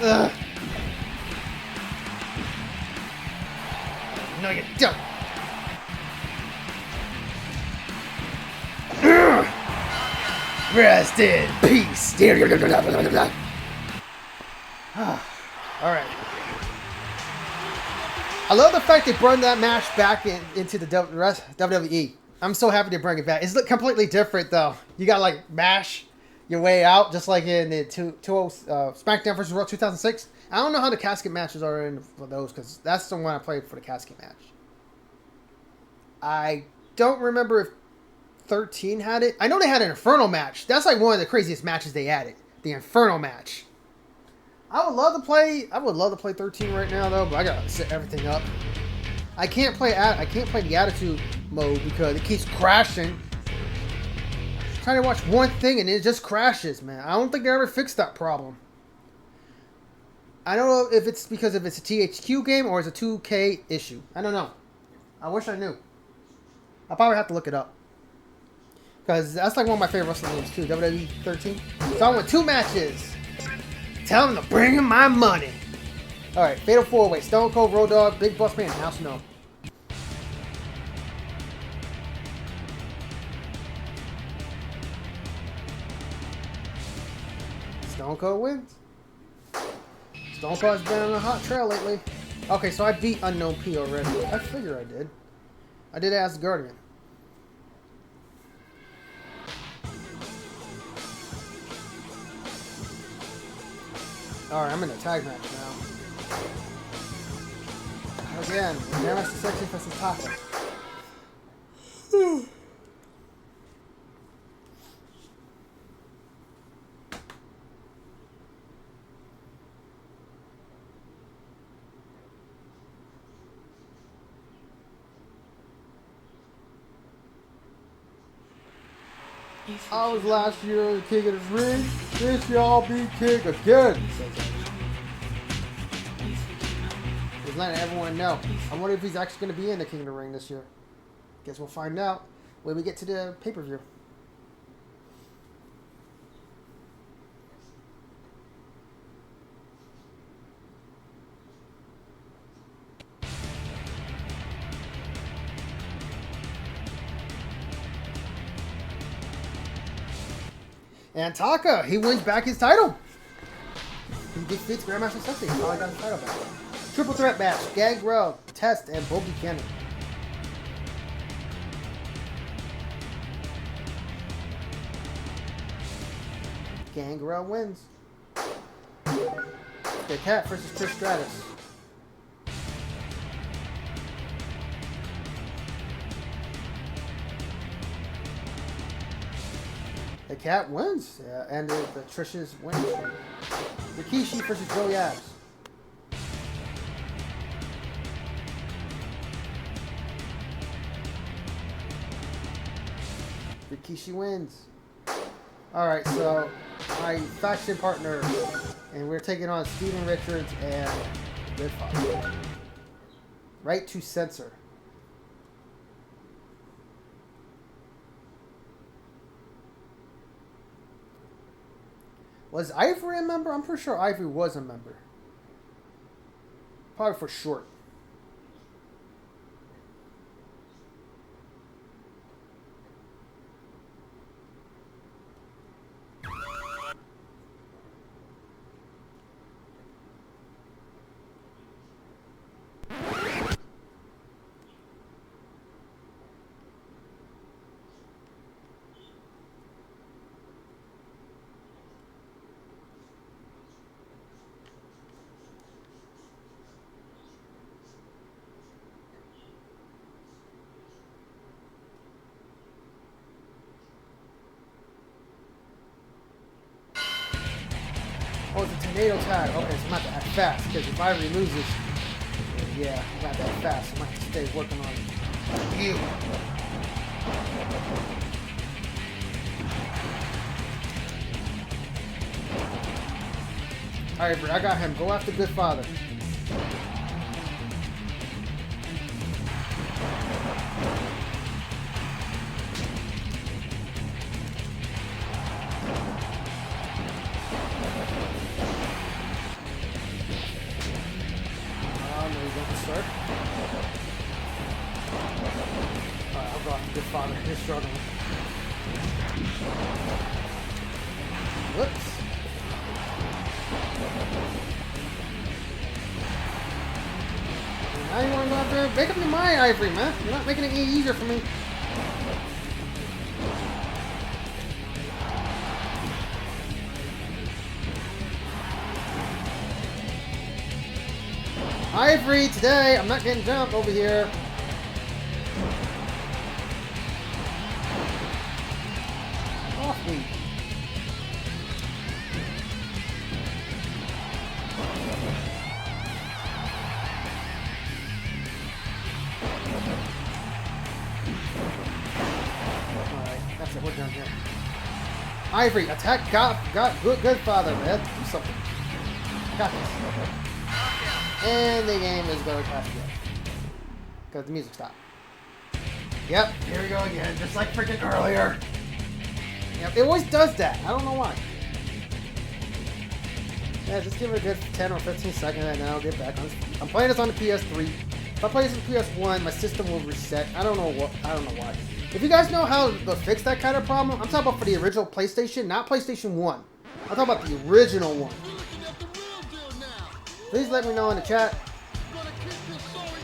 Ugh. No, you don't. Ugh. Rest in peace. All right. I love the fact they brought that match back into the WWE. I'm so happy to bring it back. It's completely different though. You got like mash your way out, just like in the Smackdown vs. Raw 2006. I don't know how the casket matches are in for those, because that's the one I played for the casket match. I don't remember if 13 had it. I know they had an Inferno match. That's like one of the craziest matches they added. The Inferno match. I would love to play 13 right now though, but I gotta set everything up. I can't play the attitude mode because it keeps crashing. I'm trying to watch one thing and it just crashes, man. I don't think they ever fixed that problem. I don't know if it's because if it's a THQ game or it's a 2K issue. I don't know. I wish I knew. I'll probably have to look it up. Because that's like one of my favorite wrestling games too, WWE 13. So I won 2 matches. Tell them to bring in my money. Alright, Fatal 4-Way. Stone Cold, Road Dogg, Big Boss Man, House No. Stone Cold wins. Stone Cold's been on a hot trail lately. Okay, so I beat Unknown P already. I figure I did. I did As Guardian. Alright, I'm in a tag match now. Again, Grandmaster Sexy versus Taka. I was last year the king of the ring. This year I'll be king again. He's letting everyone know. I wonder if he's actually going to be in the King of the Ring this year. Guess we'll find out when we get to the pay-per-view. And Taka, he wins back his title. He defeats Grandmaster Sexy. He probably got his title back. Triple threat match. Gangrel, Test, and Bo Buchanan. Gangrel wins. The Cat versus Trish Stratus. The Cat wins, yeah, and the Trish's wins. Rikishi versus Joey Abs. Rikishi wins. Alright, so my faction partner, and we're taking on Steven Richards and Good Father. Right to censor. Was Ivory a member? I'm pretty sure Ivory was a member. Probably for short. Oh, it's a tornado tag. Okay, so I'm not that fast, because if Ivory loses, yeah, I'm not that fast. I might have to stay working on you. Ivory, I got him. Go after Good Father. Alright, I'll go after Good Father. He's struggling. Whoops. Now you want to go out there? Make up your mind, Ivory, man. You're not making it any easier for me. Ivory, today, I'm not getting jumped over here. Off me. Ivory, attack good father, man. Do something. Got this. Okay. And the game is going to crash again. Because the music stopped. Yep, here we go again, just like freaking earlier. Yep, it always does that. I don't know why. Yeah, just give it a good 10 or 15 seconds and then I'll get back on. I'm playing this on the PS3. If I play this on the PS1, my system will reset. I don't know why. If you guys know how to fix that kind of problem, I'm talking about for the original PlayStation, not PlayStation 1. I'm talking about the original one. Please let me know in the chat.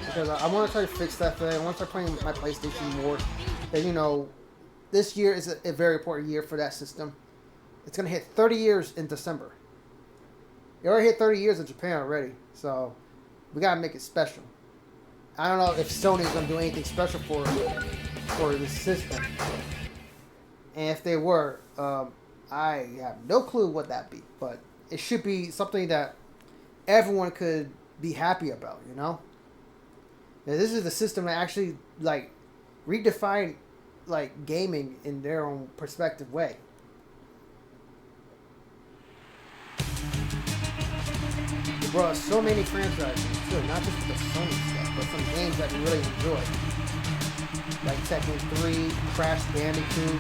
Because I want to try to fix that thing. I want to start playing my PlayStation more. And you know, this year is a very important year for that system. It's going to hit 30 years in December. It already hit 30 years in Japan already. So, we got to make it special. I don't know if Sony's going to do anything special for this system. And if they were, I have no clue what that'd be. But it should be something that everyone could be happy about, you know? Now, this is the system that actually, like, redefined, like, gaming in their own perspective way. It brought us so many franchises, too, not just the Sony stuff, but some games that we really enjoy. Like Tekken 3, Crash Bandicoot,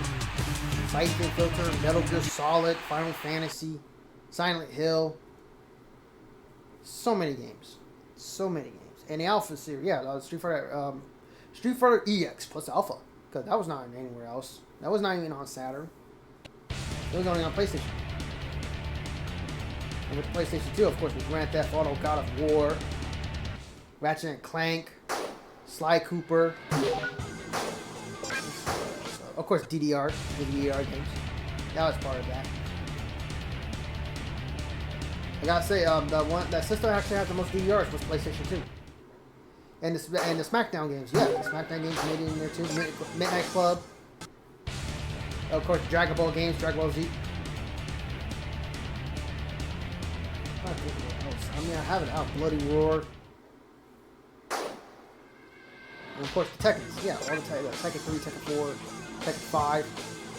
Siphon Filter, Metal Gear Solid, Final Fantasy, Silent Hill. So many games. So many games. And the Alpha series, yeah, Street Fighter EX plus Alpha, because that was not anywhere else. That was not even on Saturn. It was only on PlayStation. And with the PlayStation 2, of course, was Grand Theft Auto, God of War, Ratchet and Clank, Sly Cooper, of course DDR, the DDR games. That was part of that. I gotta say, that system actually had the most DDRs was PlayStation 2. And the Smackdown games, yeah, the Smackdown games made it in there too. Midnight Club, of course, Dragon Ball games, Dragon Ball Z. I mean, I have it out. Bloody Roar. And of course, the Tekkens, yeah, all the Tekken 3, Tekken 4, Tekken 5.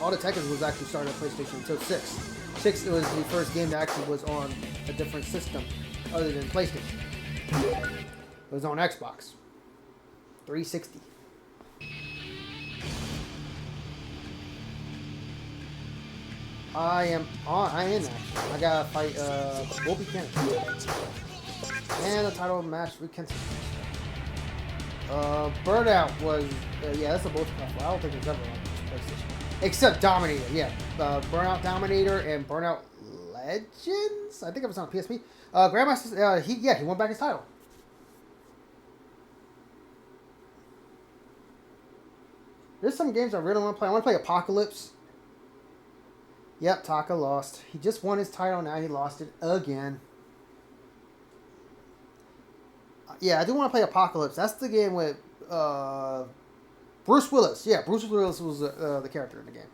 All the Tekkens was actually started on PlayStation until 6. 6 was the first game that actually was on a different system other than PlayStation. It was on Xbox 360. I am actually. I gotta fight Bobby Kennedy. And the title match we can see. Burnout was yeah, that's a multiplayer. I don't think it's ever on PlayStation. Except Dominator, yeah. Burnout Dominator and Burnout Legends? I think it was on PSP. Grandmaster he won back his title. There's some games I really want to play. I want to play Apocalypse. Yep, Taka lost. He just won his title, now he lost it again. Yeah, I do want to play Apocalypse. That's the game with Bruce Willis. Yeah, Bruce Willis was the character in the game.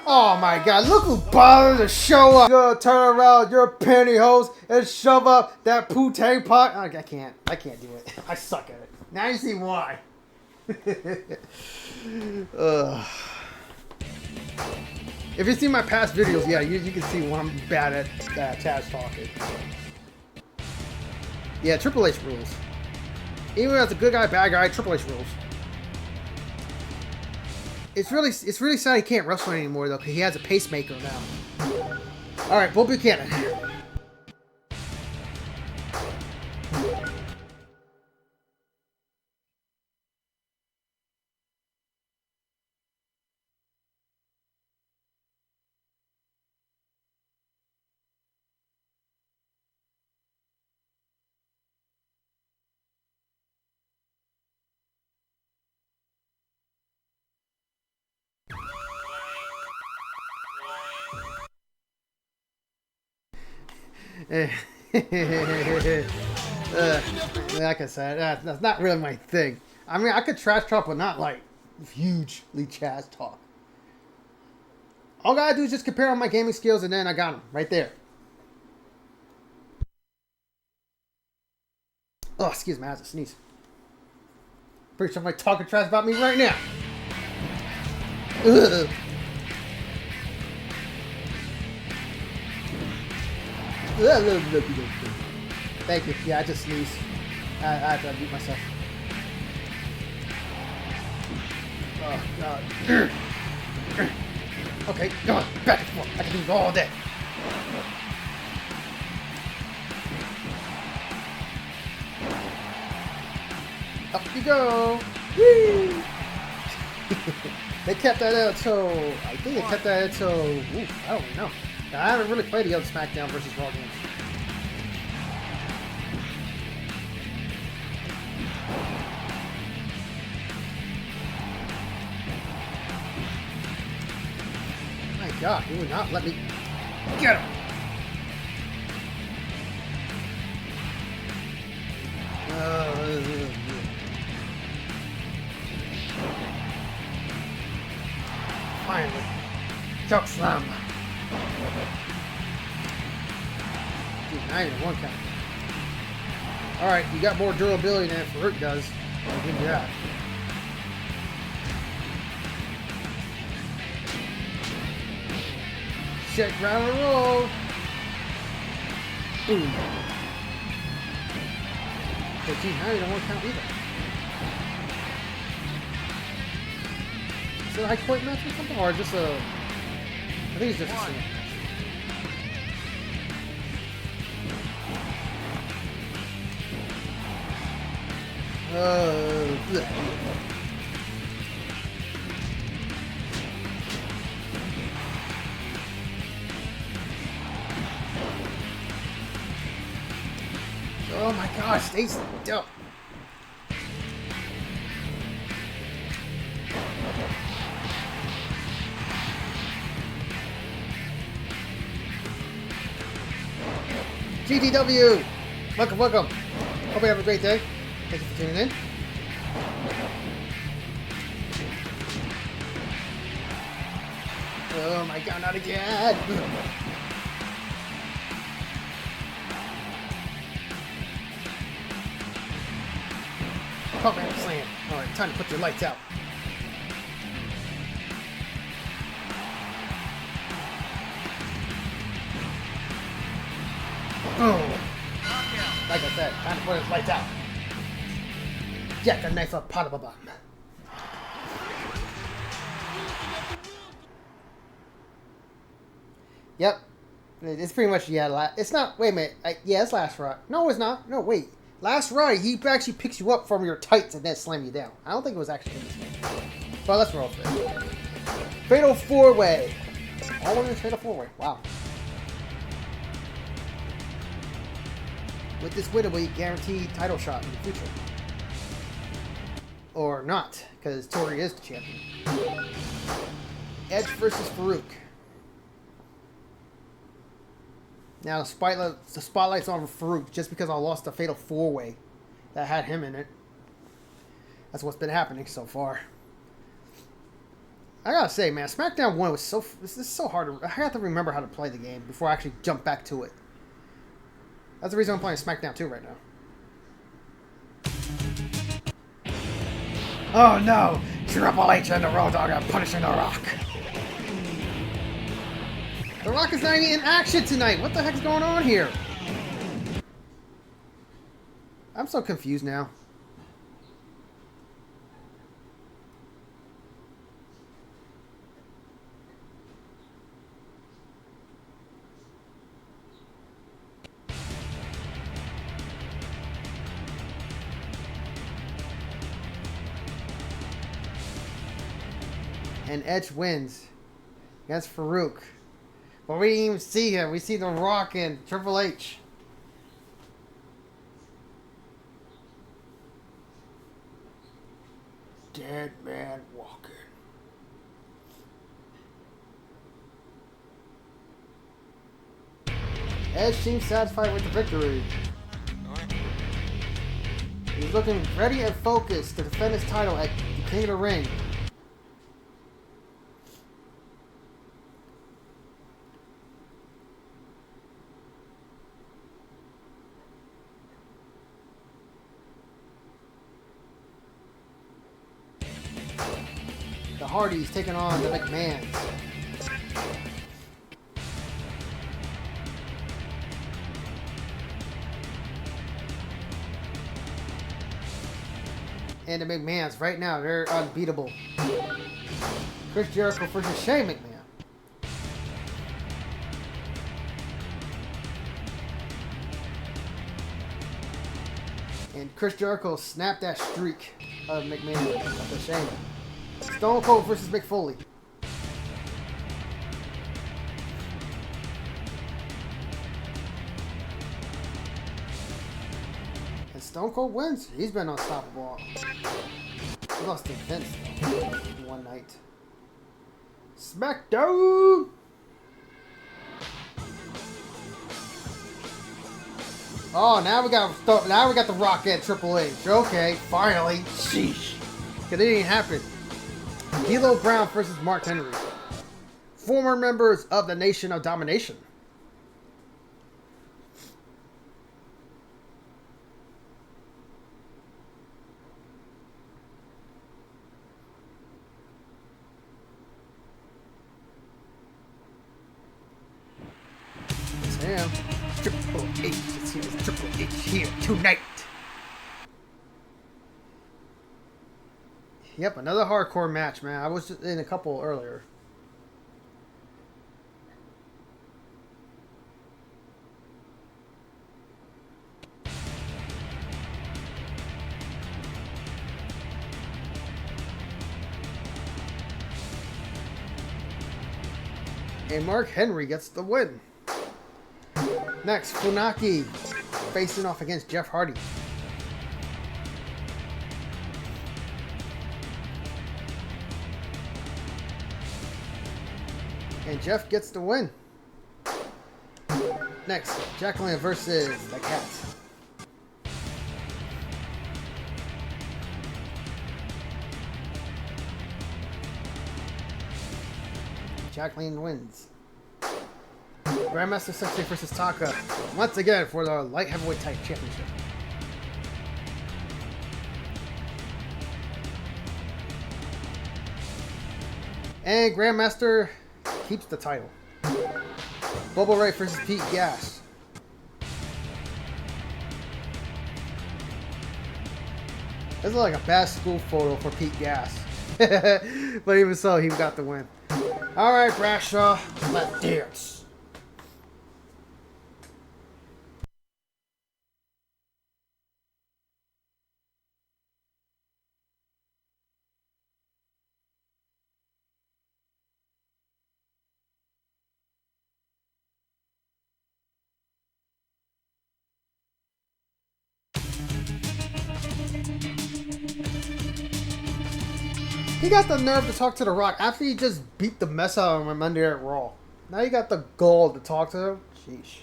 Oh my god, look who bothered to show up. You're gonna turn around your pantyhose and shove up that poo-tang pot. I can't do it. I suck at it. Now you see why. If you see my past videos, yeah, you can see why I'm bad at Taz talking. Yeah, Triple H rules. Even as a good guy, bad guy, Triple H rules. It's really sad he can't wrestle anymore though, because he has a pacemaker now. All right, Bull Buchanan. Like I said, that's not really my thing. I mean, I could trash talk, but not like hugely trash talk. All I gotta do is just compare all my gaming skills, and then I got them right there. Oh, excuse me, I had to sneeze. Pretty sure somebody talking trash about me right now. Ugh. Thank you. Yeah, I just sneezed. I have to mute myself. Oh, God. Okay, come on. Back and forth. I can do it all day. Up you go. Whee! They kept that until... I think they kept that until... Ooh, I don't know. Now, I haven't really played the other Smackdown versus Raw games. My God, he would not let me get him. Finally. Choke slam. Dude, not even one count. Alright, you got more durability than Farouk does. I'll give you that. Shake, round and roll. Ooh. But geez, not even one count either. Is it a high point match or something? Or just a... I think it's just a single. Bleh. Oh my gosh, stay still. GTW! Welcome, welcome. Hope you have a great day. Thank you for tuning in. Oh my God, not again! Pump and slam. Alright, time to put your lights out. Oh! Like I said, time to put his lights out. Jack a knife up, pot of a bomb. Yep. It's pretty much, yeah, it's not, wait a minute. Yeah, it's last ride. No, it's not. No, wait. Last ride, he actually picks you up from your tights and then slam you down. I don't think it was actually in this game. Well, let's roll for it. Fatal 4-way. All in this Fatal 4-way. Wow. With this win, we guarantee title shot in the future. Or not, because Tori is the champion. Edge versus Farouk. Now the spotlight's on Farouk just because I lost the Fatal 4-way that had him in it. That's what's been happening so far. I gotta say, man, Smackdown 1 was so... This is so hard to... I have to remember how to play the game before I actually jump back to it. That's the reason I'm playing Smackdown 2 right now. Oh no! Triple H and the Road Dogg are punishing The Rock. The Rock is not even in action tonight. What the heck is going on here? I'm so confused now. And Edge wins against Farouk. But we didn't even see him. We see The Rock and Triple H. Dead man walking. Edge seems satisfied with the victory. He's looking ready and focused to defend his title at the King of the Ring. The Hardys taking on the McMahons. And the McMahons right now, they're unbeatable. Chris Jericho versus Shane McMahon. And Chris Jericho snapped that streak of McMahon of Shane. Stone Cold versus Mick Foley. And Stone Cold wins. He's been unstoppable. He lost to Vince one night. Smackdown. Oh, now we got the Rock and Triple H. Okay, finally. Sheesh. Cause it didn't happen. D'Lo Brown versus Mark Henry. Former members of the Nation of Domination. Sam. Triple H is here. Triple H here tonight. Yep, another hardcore match, man. I was in a couple earlier. And Mark Henry gets the win. Next, Funaki facing off against Jeff Hardy. And Jeff gets the win. Next, Jacqueline versus the Cat. Jacqueline wins. Grandmaster Sensei versus Taka. Once again for the light heavyweight type championship. And Grandmaster keeps the title. Bubba Ray versus Pete Gas. This is like a bad school photo for Pete Gas. But even so, he got the win. Alright, Bradshaw, let's dance. He got the nerve to talk to The Rock after he just beat the mess out of him Monday at Raw. Now you got the gall to talk to him? Sheesh.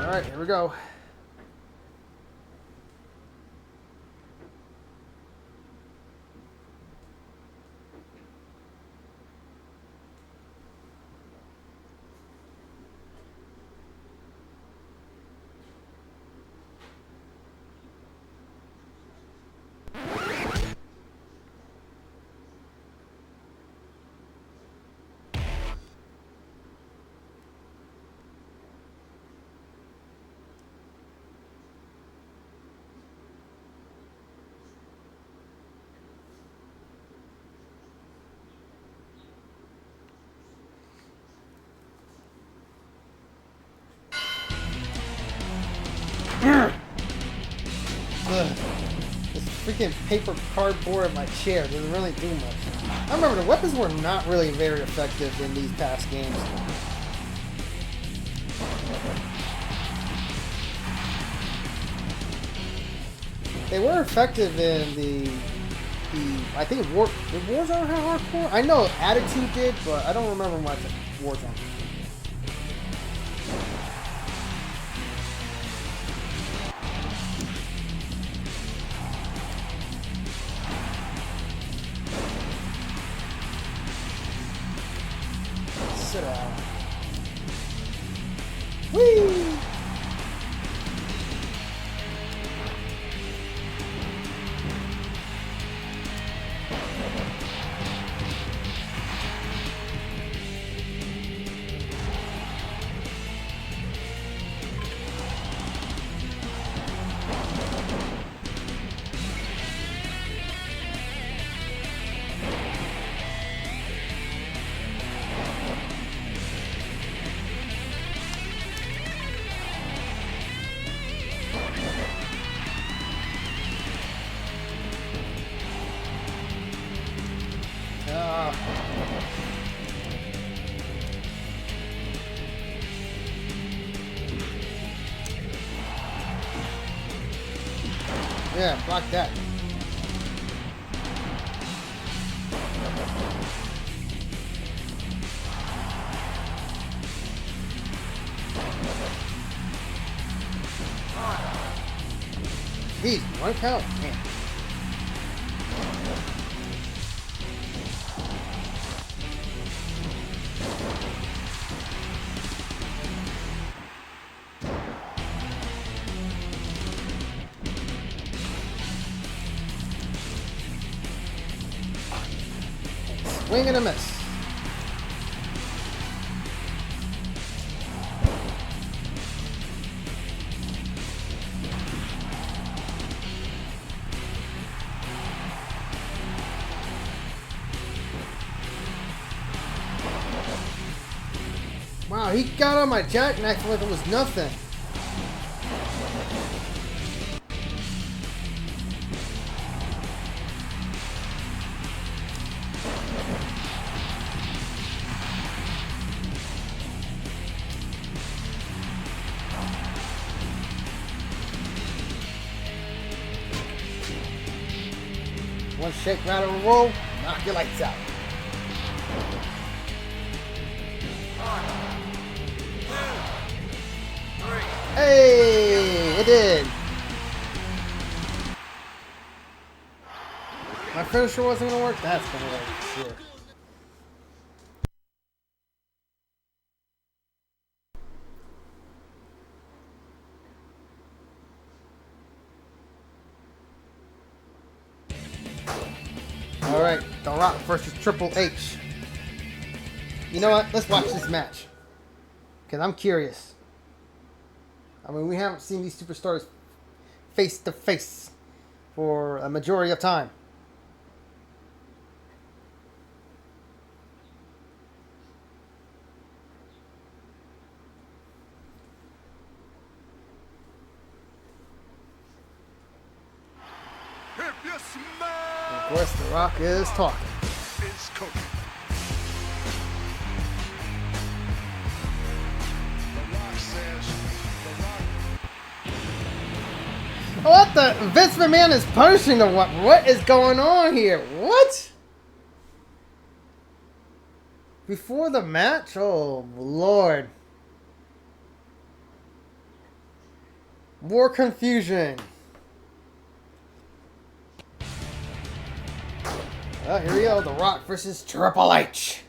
Alright, here we go. This freaking paper cardboard in my chair doesn't really do much. I remember the weapons were not really very effective in these past games. They were effective in the I think did Warzone have hardcore? I know Attitude did, but I don't remember much of Warzone. Sit down. Whee! Yeah, block that. Jeez, one count. Man. Swing and a miss. Wow, he got on my jackknife like it was nothing. One shake, rattle, and roll, knock your lights out. Hey, it did. My finisher wasn't gonna work. That's gonna work, sure. All right, The Rock versus Triple H. You know what? Let's watch this match because I'm curious. I mean, we haven't seen these superstars face to face for a majority of time. If you smell, Of course, The Rock is talking. it's cooking. The Rock says, The Rock. What the? Vince McMahon is punishing the what? What is going on here? What? Before the match? Oh, Lord. More confusion. Oh, here we go. The Rock versus Triple H.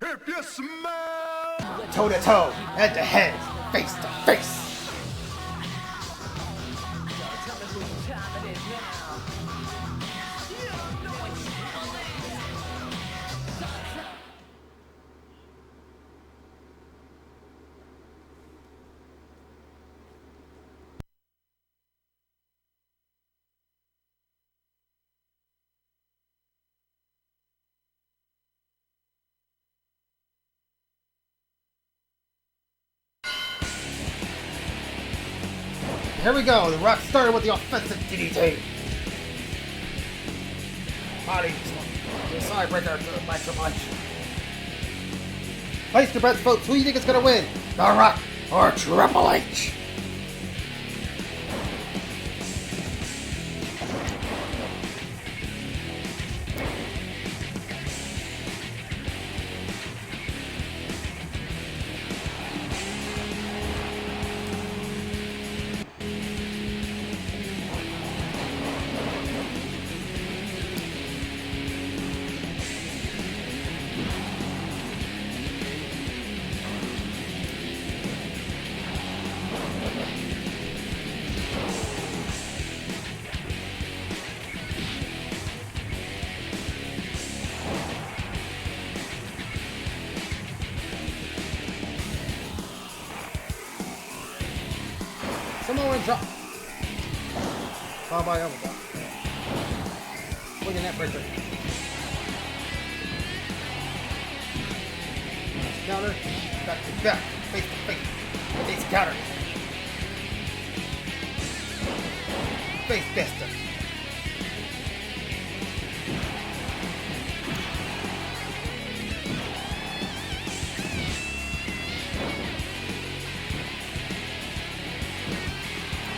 If you smell, Toe to toe, head to head, face to face. Here we go. The Rock started with the offensive DDT. Body side breaker by Triple H. Place your bets, folks. Who do you think is going to win? The Rock or Triple H? Samoan drop. Followed by elbow drop. Look at that breaker. Counter. Back to back. Face to face. Face counter. Face buster.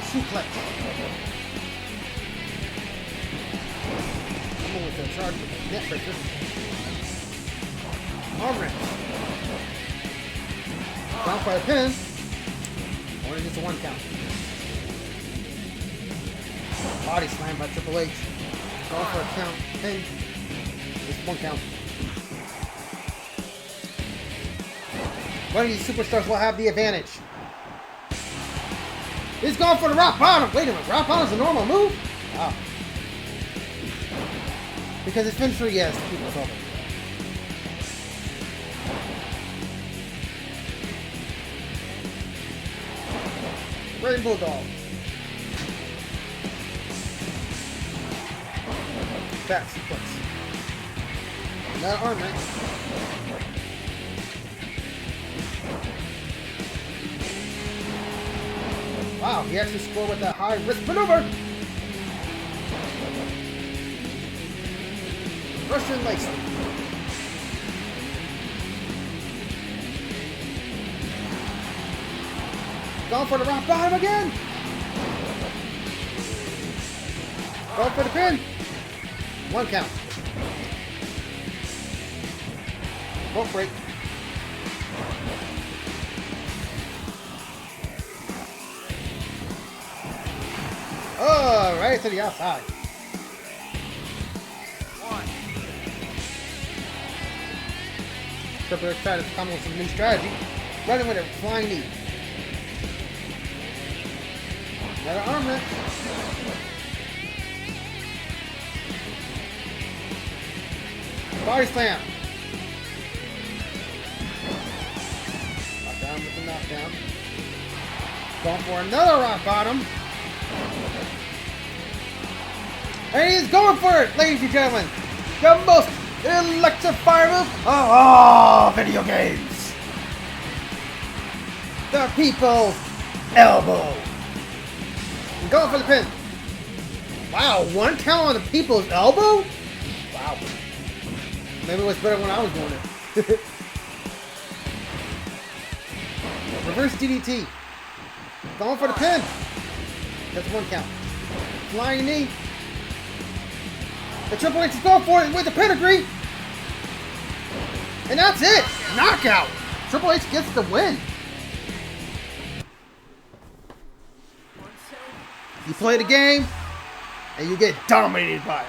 Suplex. I'm going with the charge with the net breaker. Arm wrench. Down for a pin. Or just a 1 count. Body slam by Triple H. Going for a count. Pin. Just 1 count. One of these superstars will have the advantage. He's going for the rock bottom. Wait a minute. Rock bottom's a normal move? Wow. Because it's finisher, yes. People told me. Rainbow Dog. Back sequence. Another arm wrench. Wow, he actually scored with that high risk maneuver. Russian leg sweep. Going for the rock bottom again. Going for the pin. 1 count. Rope break. Oh, right to the outside. 1. Triple H trying to come with some new strategy. Running with a flying knee. Another arm wrench. Body slam. Knockdown with the knockdown. Going for another rock bottom. And he's going for it, ladies and gentlemen. The most electrifying move of all video games. The people's elbow. And going for the pin. Wow, 1 count on the people's elbow? Wow. Maybe it was better when I was doing it. Reverse DDT. Going for the pin. That's 1 count. Flying knee. The Triple H is going for it with the pedigree. And that's it. Knockout. Triple H gets the win. You play the game, and you get dominated by it.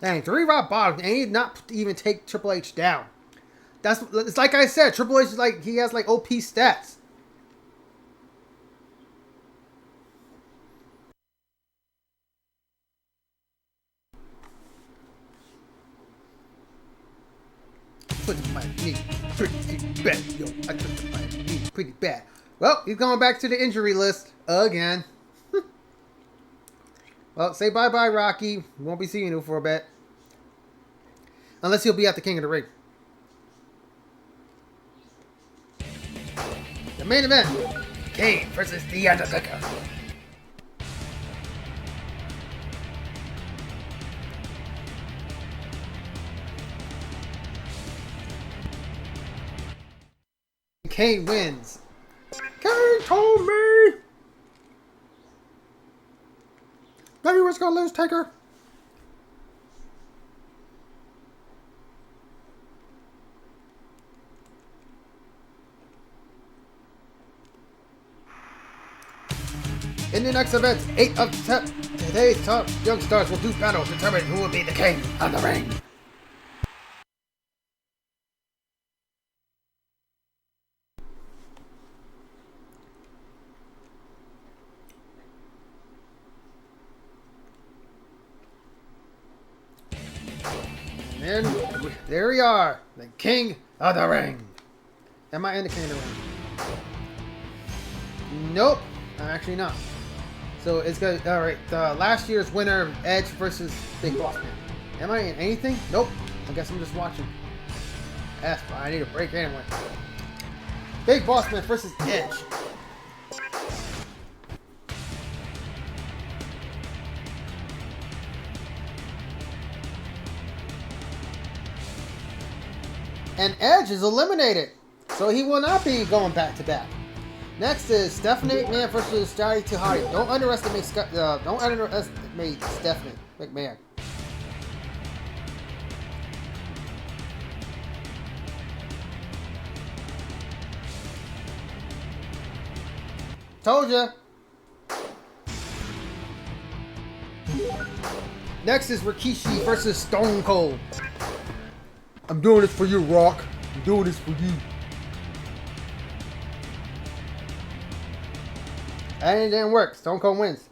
Dang, 3 rock bottoms, and he did not even take Triple H down. It's like I said, Triple H is like, he has like OP stats. Put my knee pretty bad, yo. I took my knee pretty bad. Well, he's going back to the injury list again. Well, say bye-bye, Rocky. We won't be seeing you for a bit. Unless he'll be at the King of the Ring. The main event. Kane versus The Undertaker. Kane wins. Kane told me that he was going to lose, Taker. In the next event, 8 of today's top young stars will do battle to determine who will be the king on the ring. There we are, the King of the Ring. Am I in the King of the Ring? Nope, I'm actually not. So it's good. All right, last year's winner, Edge versus Big Boss Man. Am I in anything? Nope. I guess I'm just watching. That's fine. I need a break anyway. Big Boss Man versus Edge. And Edge is eliminated, so he will not be going back to back. Next is Stephanie McMahon versus Scotty Tuhati. Don't underestimate Stephanie McMahon. Told ya. Next is Rikishi versus Stone Cold. I'm doing this for you, Rock. I'm doing this for you. And it didn't work. Stone Cold wins.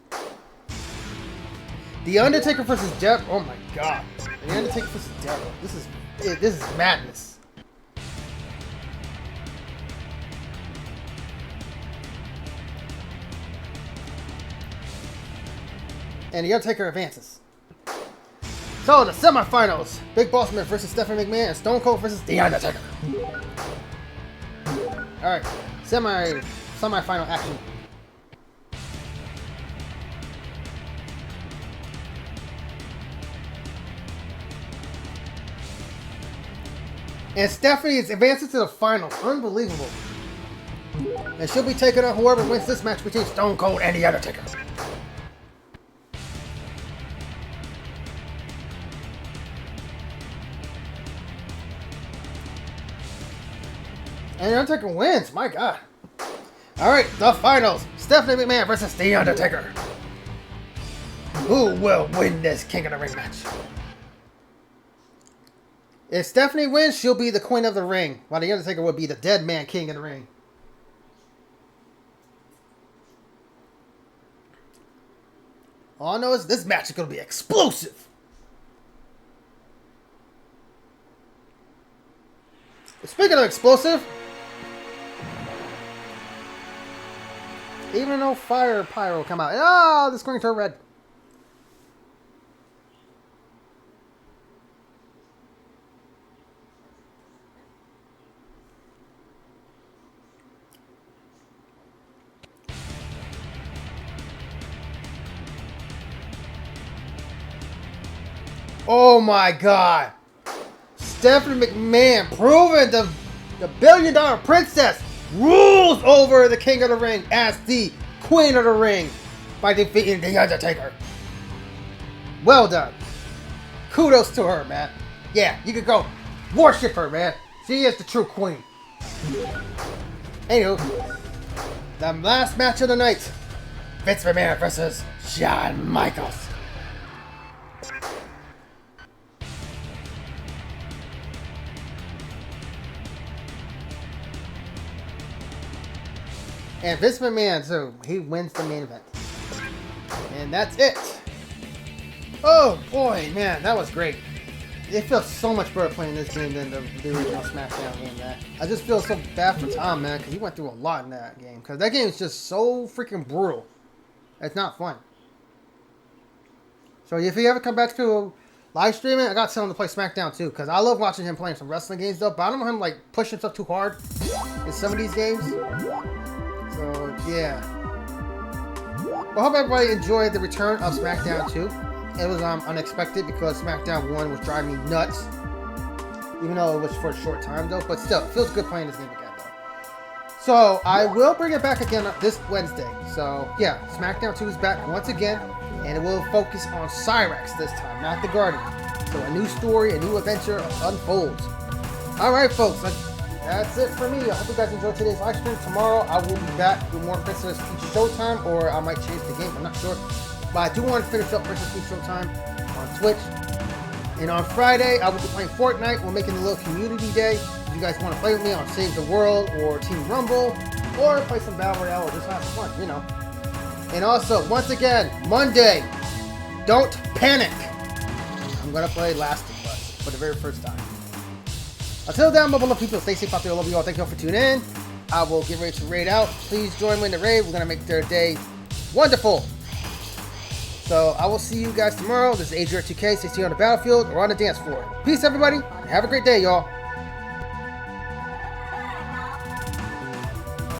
The Undertaker versus Jeff. Oh my God. The Undertaker versus Devil. This is madness. And the Undertaker advances. So the semifinals: Big Boss Man versus Stephanie McMahon, and Stone Cold versus The Undertaker. All right, semi-final action. And Stephanie is advancing to the finals. Unbelievable. And she'll be taking on whoever wins this match between Stone Cold and The Undertaker. And The Undertaker wins. My God. All right, the finals. Stephanie McMahon versus The Undertaker. Who will win this King of the Ring match? If Stephanie wins, she'll be the Queen of the Ring, while The Undertaker will be the Dead Man King of the Ring. All I know is this match is going to be explosive. Speaking of explosive, even though fire pyro come out, oh, the screen turned red. Oh my God. Stephanie McMahon proving the $1 billion princess rules over the King of the Ring as the Queen of the Ring by defeating The Undertaker. Well done. Kudos to her, man. Yeah, you can go worship her, man. She is the true queen. Anywho, the last match of the night. Vince McMahon versus Shawn Michaels. And Vince McMahon, so he wins the main event. And that's it. Oh boy, man, that was great. It feels so much better playing this game than the original Smackdown game, man. I just feel so bad for Tom, man, because he went through a lot in that game. Because that game is just so freaking brutal. It's not fun. So if you ever come back to live streaming, I got to tell him to play Smackdown too. Because I love watching him playing some wrestling games though. But I don't want him like pushing stuff too hard in some of these games. So, yeah. Well, I hope everybody enjoyed the return of Smackdown 2. It was unexpected because Smackdown 1 was driving me nuts. Even though it was for a short time, though. But still, it feels good playing this game again, though. So, I will bring it back again this Wednesday. So, yeah, Smackdown 2 is back once again. And it will focus on Cyrex this time, not the Guardian. So, a new story, a new adventure unfolds. Alright, folks. That's it for me. I hope you guys enjoyed today's live stream. Tomorrow I will be back with more Princess Peach Showtime, or I might change the game. I'm not sure. But I do want to finish up Princess Peach Showtime on Twitch. And on Friday, I will be playing Fortnite. We're making a little community day. If you guys want to play with me on Save the World or Team Rumble, or play some Battle Royale, or just have fun, you know. And also, once again, Monday, don't panic. I'm going to play Last of Us for the very first time. Until then, my beloved people, stay safe out there. I love you all. Thank you all for tuning in. I will get ready to raid out. Please join me in the raid. We're going to make their day wonderful. So I will see you guys tomorrow. This is AJR2K. Stay tuned on the battlefield or on the dance floor. Peace, everybody. And have a great day, y'all.